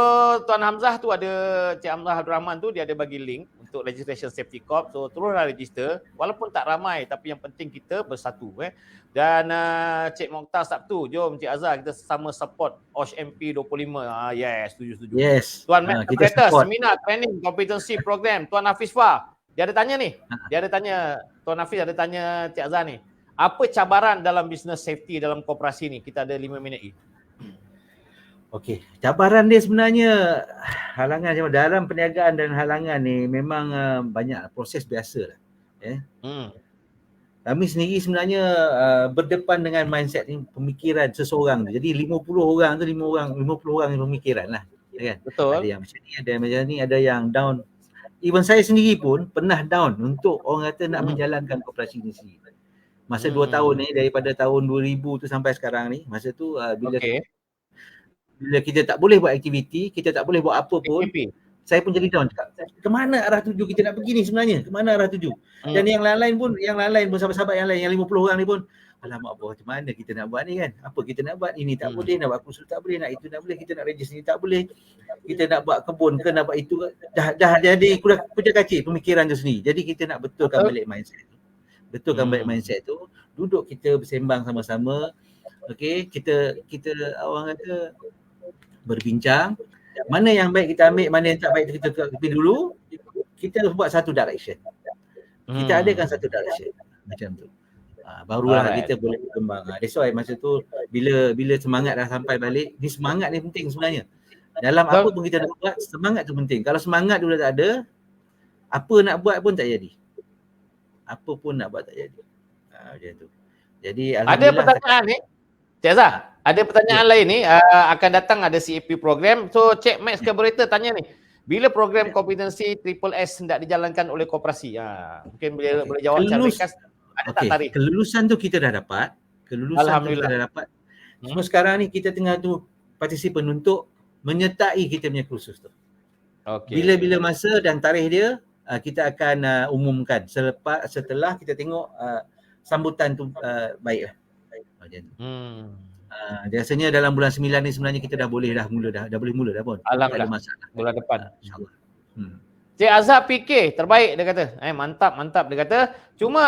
Tuan Hamzah tu ada, Cik Hamzah Abdul Rahman tu dia ada bagi link untuk registration safety corp. So teruslah register walaupun tak ramai, tapi yang penting kita bersatu. Dan Cik Mokhtar Sabtu, jom Cik Azhar kita sama support OSH MP 25. Yes, setuju. Yes. Tuan Matt Operator, seminar training competency program. Tuan Hafiz Fah, dia ada tanya ni. Tuan Hafiz ada tanya Cik Azhar ni. Apa cabaran dalam business safety dalam koperasi ni? Kita ada 5 minit lagi. Okey, cabaran dia sebenarnya halangan dalam perniagaan dan halangan ni memang banyak proses biasa lah. Kami sendiri sebenarnya berdepan dengan mindset ni, pemikiran seseorang tu. Jadi 50 orang tu 50 orang yang pemikiran lah. Kan? Betul. Ada yang macam ni, ada yang macam ni, ada yang down. Even saya sendiri pun pernah down untuk orang kata nak menjalankan koperasi ni sendiri. Masa 2 tahun ni, daripada tahun 2000 tu sampai sekarang ni, masa tu bila kita tak boleh buat aktiviti, kita tak boleh buat apa pun, saya pun jadi down. Kemana arah tuju kita nak pergi ni sebenarnya? Kemana arah tuju? Dan yang lain-lain pun sahabat-sahabat yang lain, yang 50 orang ni pun, alamak apa, macam mana kita nak buat ni kan? Apa kita nak buat? Ini tak boleh, nak buat kursus tak boleh, nak itu tak boleh, kita nak register ni tak boleh. Kita nak buat kebun ke, nak buat itu ke. Dah jadi kucak-kacik pemikiran tu sendiri. Jadi kita nak betulkan balik mindset tu. Balik mindset tu. Duduk kita bersembang sama-sama. Okey, kita orang kata berbincang, mana yang baik kita ambil, mana yang tak baik kita ambil dulu. Kita buat satu direction. Kita adakan satu direction macam tu. Barulah kita boleh berkembang. That's why masa tu bila semangat dah sampai balik, ni semangat ni penting sebenarnya. Dalam apa pun kita nak buat, semangat tu penting. Kalau semangat dulu tak ada, apa nak buat pun tak jadi. Apa pun nak buat tak jadi. Macam tu. Jadi ada pertanyaan ni Cik Azhar, ada pertanyaan lain ni, akan datang ada CAP program. So Cik Max Carburetor tanya ni, bila program kompetensi Triple S hendak dijalankan oleh koperasi? Mungkin boleh jawab secara ringkas. Ada tak tarikh? Kelulusan tu kita dah dapat. Alhamdulillah. Kita dah dapat. Cuma sekarang ni kita tengah tu partisipan untuk menyertai kita punya kursus tu. Bila masa dan tarikh dia, kita akan umumkan setelah kita tengok sambutan tu baik lah. Macam tu. Biasanya dalam bulan 9 ni sebenarnya kita dah boleh mula dah pun. Tak ada masalah. Bulan depan. InsyaAllah. Cik Azhar fikir terbaik dia kata. Mantap dia kata. Cuma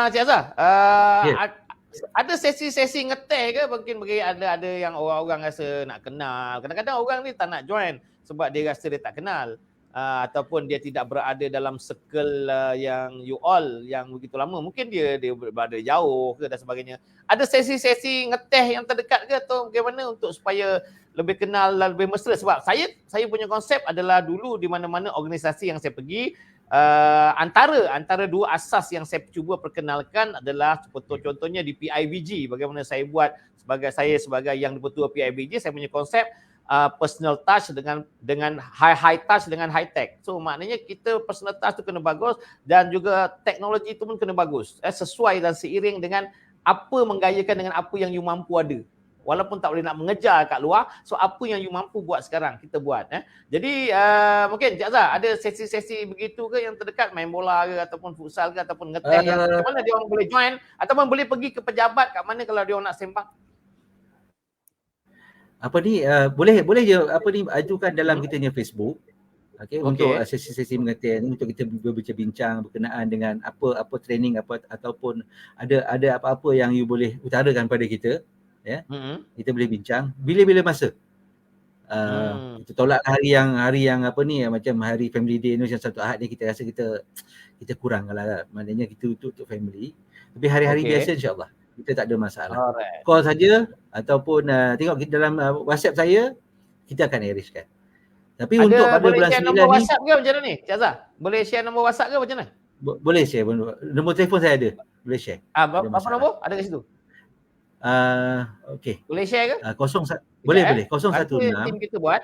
Cik Azhar, ada sesi-sesi ngeteh ke mungkin bagi ada yang orang-orang rasa nak kenal. Kadang-kadang orang ni tak nak join sebab dia rasa dia tak kenal. Ataupun dia tidak berada dalam circle yang you all yang begitu lama. Mungkin dia berada jauh ke dan sebagainya. Ada sesi-sesi ngeteh yang terdekat ke atau bagaimana untuk supaya lebih kenal dan lebih mesra? Sebab saya punya konsep adalah dulu di mana-mana organisasi yang saya pergi, antara dua asas yang saya cuba perkenalkan adalah contohnya di PIBG, bagaimana saya buat sebagai yang ketua PIBG, saya punya konsep personal touch dengan high touch dengan high tech. So maknanya kita personal touch tu kena bagus dan juga teknologi tu pun kena bagus, sesuai dan seiring dengan apa menggayakan dengan apa yang you mampu ada. Walaupun tak boleh nak mengejar kat luar, so apa yang you mampu buat sekarang kita buat. Jadi mungkin Cik Azhar ada sesi-sesi begitu ke yang terdekat, main bola ke ataupun futsal ke ataupun ngeteh yang macam mana dia orang boleh join ataupun boleh pergi ke pejabat kat mana kalau dia orang nak sembang? Boleh je ajukan dalam kita punya Facebook. Okay. Untuk sesi-sesi mengetih ni, untuk kita berbincang berkenaan dengan apa training ataupun ada apa-apa yang you boleh utarakan pada kita. Kita boleh bincang bila-bila masa. Kita tolak hari yang macam hari family day ni, macam satu Ahad ni kita rasa kita kurang lah. Maknanya kita untuk family. Tapi hari-hari biasa insya-Allah kita tak ada masalah. Call saja ataupun tengok kita dalam WhatsApp saya, kita akan arrangekan. Tapi untuk pada bulan 9 ni, nombor WhatsApp ke macam mana ni Cik Azhar? Boleh share nombor WhatsApp ke macam mana? Boleh share. Nombor telefon saya ada. Boleh share. Apa nombor? Ada kat situ? Okey. Boleh share ke? Boleh. 016. Tim kita buat.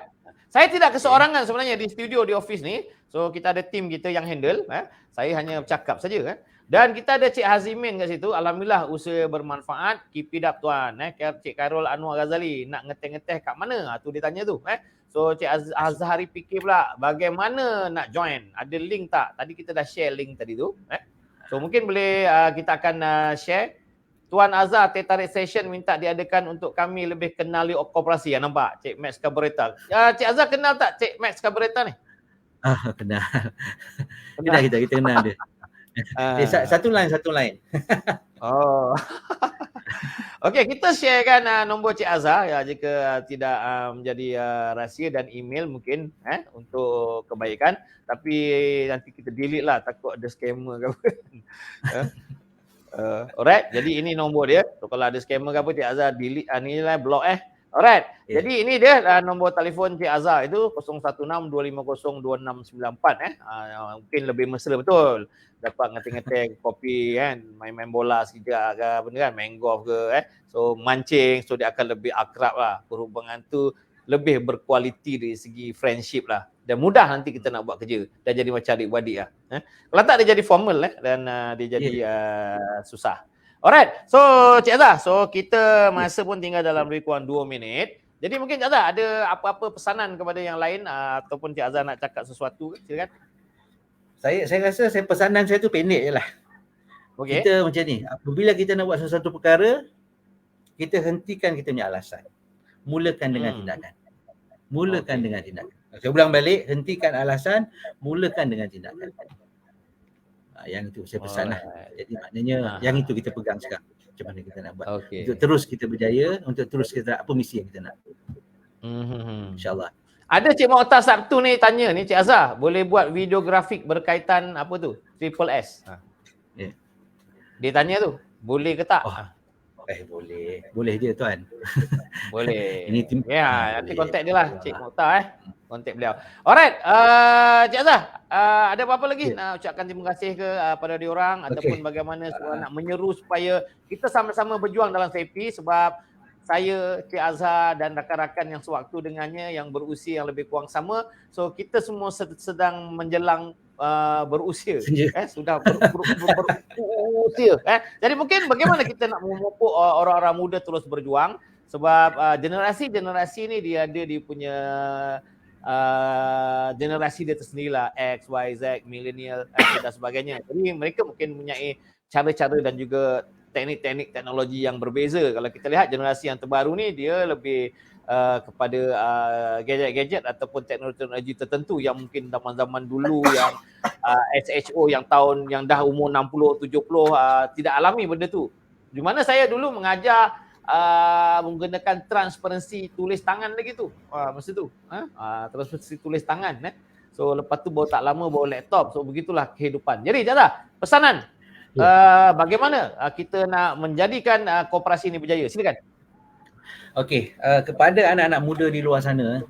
Saya tidak keseorangan sebenarnya di studio, di office ni. So kita ada tim kita yang handle. Saya hanya bercakap saja. Dan kita ada Cik Hazimin kat situ. Alhamdulillah usaha bermanfaat. Keep it up tuan. Cik Khairul Anwar Ghazali nak ngeteh-ngeteh kat mana? Tu dia tanya tu. So Cik Azhari fikir pula bagaimana nak join. Ada link tak? Tadi kita dah share link tadi tu. So mungkin boleh kita akan share. Tuan Azhar teh tarik session minta diadakan untuk kami lebih kenali koperasi. Nampak Cik Max Cabrera. Cik Azhar kenal tak Cik Max Cabrera ni? Kenal. Kita kenal dia. Satu line. Okey, kita sharekan nombor Cik Azhar jika tidak menjadi rahsia, dan email mungkin untuk kebaikan. Tapi nanti kita delete lah, takut ada scammer ke apa. Alright, jadi ini nombor dia. So kalau ada scammer ke apa, Cik Azhar delete ni lah, block Alright. Jadi ini dia nombor telefon Cik Azhar itu 0162502694 mungkin lebih mesra betul. Dapat ngeteh-ngeteh kopi kan, main-main bola sekejap ke benda kan, main golf ke so mancing, so dia akan lebih akrab lah. Perhubungan tu lebih berkualiti dari segi friendship lah, dan mudah nanti kita nak buat kerja dan jadi macam adik-beradik lah. Kalau tak dia jadi formal dan dia jadi susah. Alright, so Cik Azhar, so kita masa pun tinggal dalam lebih kurang 2 minit. Jadi mungkin Cik Azhar ada apa-apa pesanan kepada yang lain ataupun Cik Azhar nak cakap sesuatu, silakan. Saya rasa pesanan saya tu pendek je lah. Kita macam ni, apabila kita nak buat sesuatu perkara, kita hentikan kita punya alasan. Mulakan dengan tindakan. Dengan tindakan. Saya ulang balik, hentikan alasan, mulakan dengan tindakan. Yang itu saya pesan lah. Jadi maknanya yang itu kita pegang sekarang. Macam mana kita nak buat. Untuk terus kita berjaya, untuk terus kita apa misi yang kita nak. InsyaAllah. Ada Cik Mokhtar Sabtu ni tanya ni Cik Azhar, boleh buat video grafik berkaitan apa tu? Triple S. Dia tanya tu, boleh ke tak? Boleh. Boleh je tuan. Boleh. Ini tim. Nanti kontak dia lah Cik Mokhtar kontak beliau. Alright, Cik Azhar, ada apa-apa lagi nak ucapkan terima kasih ke pada diorang ataupun bagaimana nak menyeru supaya kita sama-sama berjuang dalam FAPI, sebab saya, Cik Azhar dan rakan-rakan yang sewaktu dengannya yang berusia yang lebih kurang sama, so kita semua sedang menjelang berusia, sudah berusia. Jadi mungkin bagaimana kita nak memupuk orang-orang muda terus berjuang, sebab generasi ni dia ada dia punya generasi dia tersendirilah, X, Y, Z, millennial dan sebagainya. Jadi mereka mungkin mempunyai cara-cara dan juga teknik-teknik teknologi yang berbeza. Kalau kita lihat generasi yang terbaru ni dia lebih kepada gadget-gadget ataupun teknologi tertentu yang mungkin zaman-zaman dulu yang SHO yang tahun yang dah umur 60 70 tidak alami benda tu. Di mana saya dulu mengajar menggunakan transparansi tulis tangan lagi tu. Masa tu. Transparansi tulis tangan. So lepas tu baru tak lama baru laptop. So begitulah kehidupan. Jadi Jaza, pesanan. Bagaimana kita nak menjadikan koperasi ini berjaya? Silakan. Okey, kepada anak-anak muda di luar sana,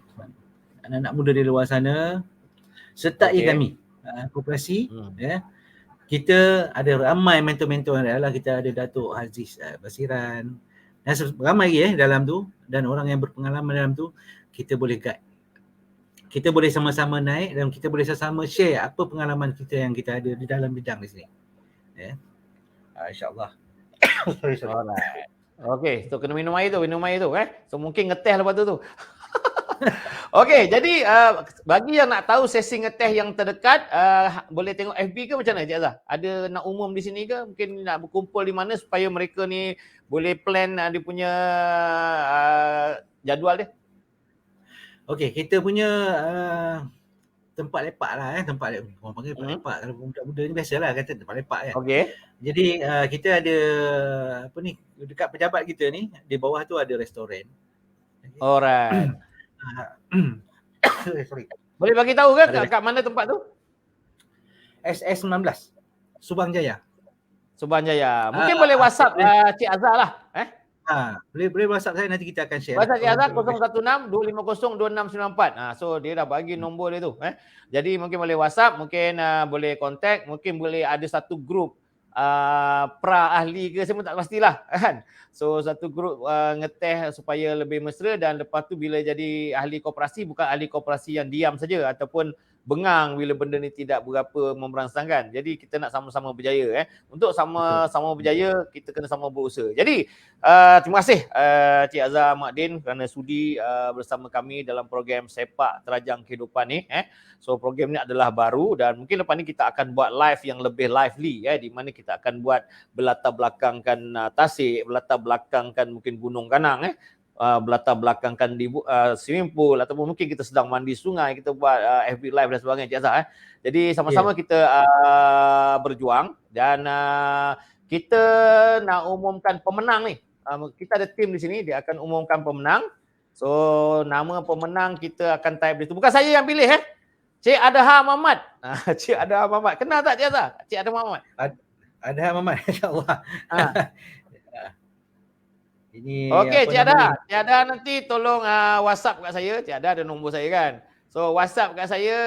sertai kami koperasi ya. Kita ada ramai mentor-mentor yang adalah kita ada Datuk Aziz Basiran dan ramai lagi dalam tu, dan orang yang berpengalaman dalam tu. Kita boleh guide, kita boleh sama-sama naik dan kita boleh sama-sama share apa pengalaman kita yang kita ada di dalam bidang di sini ya. InsyaAllah. sorry. Alright. Okey, so kena minum air tu. So mungkin ngeteh lepas tu. Okey, jadi bagi yang nak tahu sesi ngeteh yang terdekat, boleh tengok FB ke macam mana Cik Azhar? Ada nak umum di sini ke? Mungkin nak berkumpul di mana supaya mereka ni boleh plan dia punya jadual dia? Okey, kita punya tempat lepak lah tempat lepak. Orang panggil tempat lepak. Kalau budak-budak ni biasalah kata tempat lepak kan. Okey. Jadi kita ada apa ni, dekat pejabat kita ni, di bawah tu ada restoran. Alright. Sorry. Boleh bagi tahu ke kat mana tempat tu? SS19 Subang Jaya. Subang Jaya. Mungkin boleh WhatsApp Cik Azhar lah. Boleh WhatsApp saya, nanti kita akan share. WhatsApp Cik Azhar 016-250-2694. So dia dah bagi nombor dia tu. Jadi mungkin boleh WhatsApp, mungkin boleh contact, mungkin boleh ada satu grup pra ahli ke, saya pun tak pastilah kan. So satu grup ngeteh supaya lebih mesra, dan lepas tu bila jadi ahli koperasi, bukan ahli koperasi yang diam saja ataupun bengang bila benda ni tidak berapa memberangsangkan. Jadi kita nak sama-sama berjaya. Untuk sama-sama berjaya, kita kena sama berusaha. Jadi terima kasih Cik Azhar Mak Din kerana sudi bersama kami dalam program Sepak Terajang Kehidupan ni. So program ni adalah baru dan mungkin lepas ni kita akan buat live yang lebih lively di mana kita akan buat berlatar belakangkan Tasik, berlatar belakangkan mungkin Gunung Kanang berlatar belakangkan di swimming pool, ataupun mungkin kita sedang mandi sungai, kita buat FB live dan sebagainya Cik Azhar. Jadi sama-sama kita berjuang dan kita nak umumkan pemenang ni. Kita ada tim di sini, dia akan umumkan pemenang. So nama pemenang kita akan type di situ. Bukan saya yang pilih Cik Adha Muhammad. Cik Adha Muhammad. Kenal tak Cik Azhar? Cik Adha Muhammad. Adha Muhammad, insya-Allah. Okey, Cik Adha. Cik Adha nanti tolong WhatsApp kat saya. Cik Adha ada nombor saya kan. So WhatsApp kat saya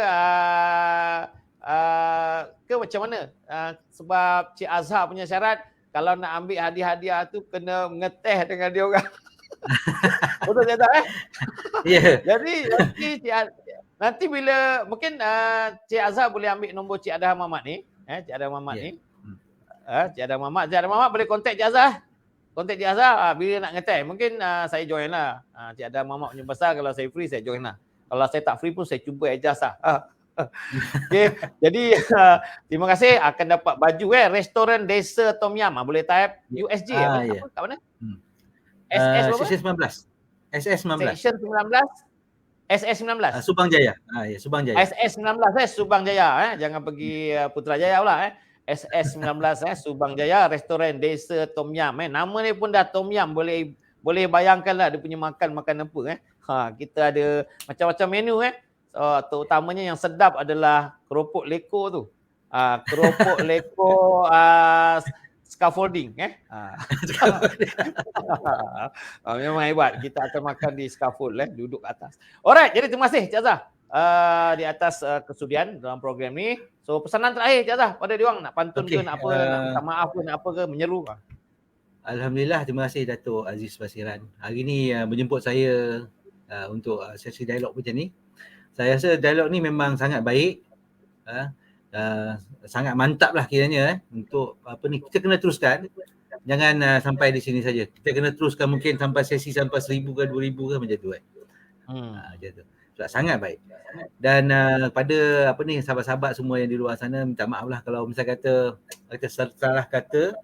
ke macam mana? Sebab Cik Azhar punya syarat kalau nak ambil hadiah-hadiah tu kena mengeteh dengan dia orang. Betul Cik Azhar Ya. Jadi nanti bila mungkin Cik Azhar boleh ambil nombor Cik Adha Muhammad ni. Cik Adha Muhammad ni. Cik Adha Muhammad boleh kontak Cik Azhar. Kontak Cik Azhar bila nak ngeteh. Mungkin saya join lah. Cik Adha Muhammad punya pasal kalau saya free saya join lah. Kalau saya tak free pun saya cuba adjust lah. Okay. Jadi terima kasih, akan dapat baju Restoran Desa Tom Yam. Boleh type USG apa kat mana? SS berapa? SS19. Section 19. SS19. Subang Jaya. Subang Jaya. SS19 Subang Jaya jangan pergi Putrajaya pula SS19 Subang Jaya, Restoran Desa Tom Yam. Nama ni pun dah Tom Yam, boleh bayangkanlah dia punya makan apa kita ada macam-macam menu So, terutamanya yang sedap adalah keropok leko tu. Keropok leko scaffolding memang hebat. Kita akan makan di scaffold duduk atas. Alright, jadi terima kasih Cik Azhar di atas kesudian dalam program ni. So pesanan terakhir Cik Azhar pada diorang, nak pantun ke, nak apa, nak minta maaf ke, nak apa ke, menyeru ke? Alhamdulillah, terima kasih Datuk Aziz Basiran. Hari ni menjemput saya untuk sesi dialog macam ni. Saya rasa dialog ni memang sangat baik. Sangat mantap lah kiranya untuk apa ni, kita kena teruskan. Jangan sampai di sini saja. Kita kena teruskan mungkin sampai sesi sampai 1,000 ke 2,000 ke macam tu macam tu. So sangat baik. Dan pada sahabat-sahabat semua yang di luar sana, minta maaf lah kalau misalnya kata salah kata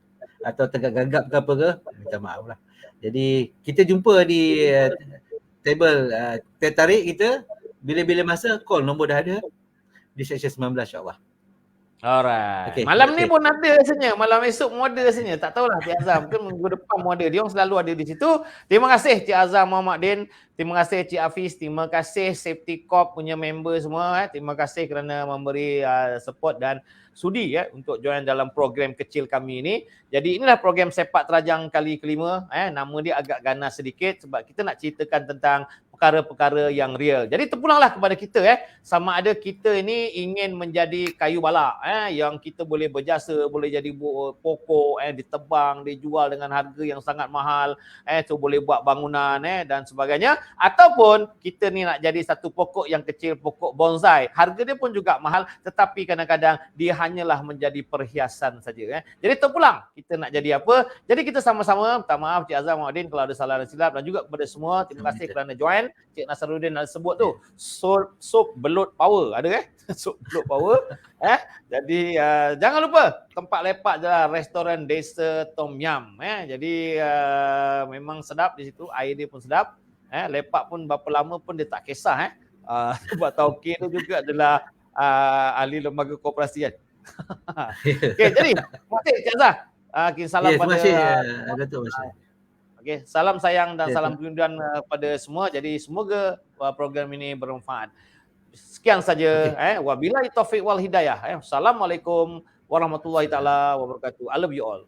atau tergagap ke apa ke, minta maaf lah. Jadi kita jumpa di table teh tarik kita, bila-bila masa call nombor dah ada di section 19 insyaAllah. Alright. Okay, Malam ni okay. pun ada rasanya. Malam esok pun ada rasanya. Tak tahulah Cik Azam. Mungkin minggu depan pun ada. Dia orang selalu ada di situ. Terima kasih Cik Azam Muhammad Din. Terima kasih Cik Hafiz. Terima kasih Safety Corp punya member semua. Terima kasih kerana memberi support dan sudi untuk join dalam program kecil kami ini. Jadi inilah program Sepak Terajang kali kelima. Nama dia agak ganas sedikit sebab kita nak ceritakan tentang perkara-perkara yang real. Jadi terpulanglah kepada kita sama ada kita ini ingin menjadi kayu balak yang kita boleh berjasa, boleh jadi pokok ditebang, dijual dengan harga yang sangat mahal, so boleh buat bangunan dan sebagainya, ataupun kita ni nak jadi satu pokok yang kecil, pokok bonsai. Harga dia pun juga mahal tetapi kadang-kadang dia hanyalah menjadi perhiasan saja. Jadi terpulang kita nak jadi apa? Jadi kita sama-sama, minta maaf Cik Azam Muhammad kalau ada salah dan silap, dan juga kepada semua terima kasih kerana join. Cik Nasaruddin ada sebut tu sup belut power, ada sup belut power. Jadi jangan lupa tempat lepak je lah, restoran Desa Tom Yum. Jadi memang sedap di situ, air dia pun sedap. Lepak pun berapa lama pun dia tak kisah. Sebab Tauqir tu juga adalah ahli lembaga koperasi kan. Okay, jadi terima kasih Cik Azhar. Salam pada Datuk Masya. Okay, salam sayang dan salam kerinduan kepada semua. Jadi semoga program ini bermanfaat. Sekian saja. Wabillahi taufiq wal hidayah. Assalamualaikum warahmatullahi taala wabarakatuh. I love you all.